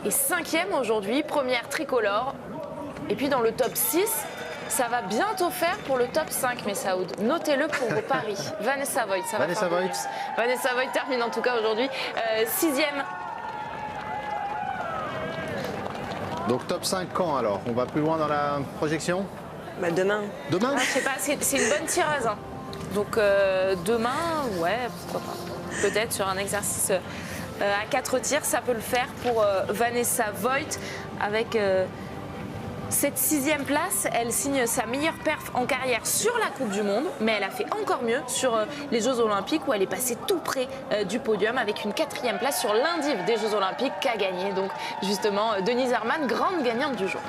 est 5e aujourd'hui, première tricolore. Et puis dans le top 6, ça va bientôt faire pour le top 5, Messaoud. Notez-le pour vos paris. Vanessa Voigt, ça va faire plus. Vanessa Voigt termine en tout cas aujourd'hui 6e. Donc top 5 quand alors? On va plus loin dans la projection? Demain. Demain? Je sais pas, c'est une bonne tireuse. Donc demain, ouais, pourquoi pas. Peut-être sur un exercice à 4 tirs, ça peut le faire pour Vanessa Voigt avec cette 6e place. Elle signe sa meilleure perf en carrière sur la Coupe du Monde, mais elle a fait encore mieux sur les Jeux Olympiques où elle est passée tout près du podium avec une 4e place sur l'indiv des Jeux Olympiques qu'a gagné donc justement Denise Herrmann, grande gagnante du jour.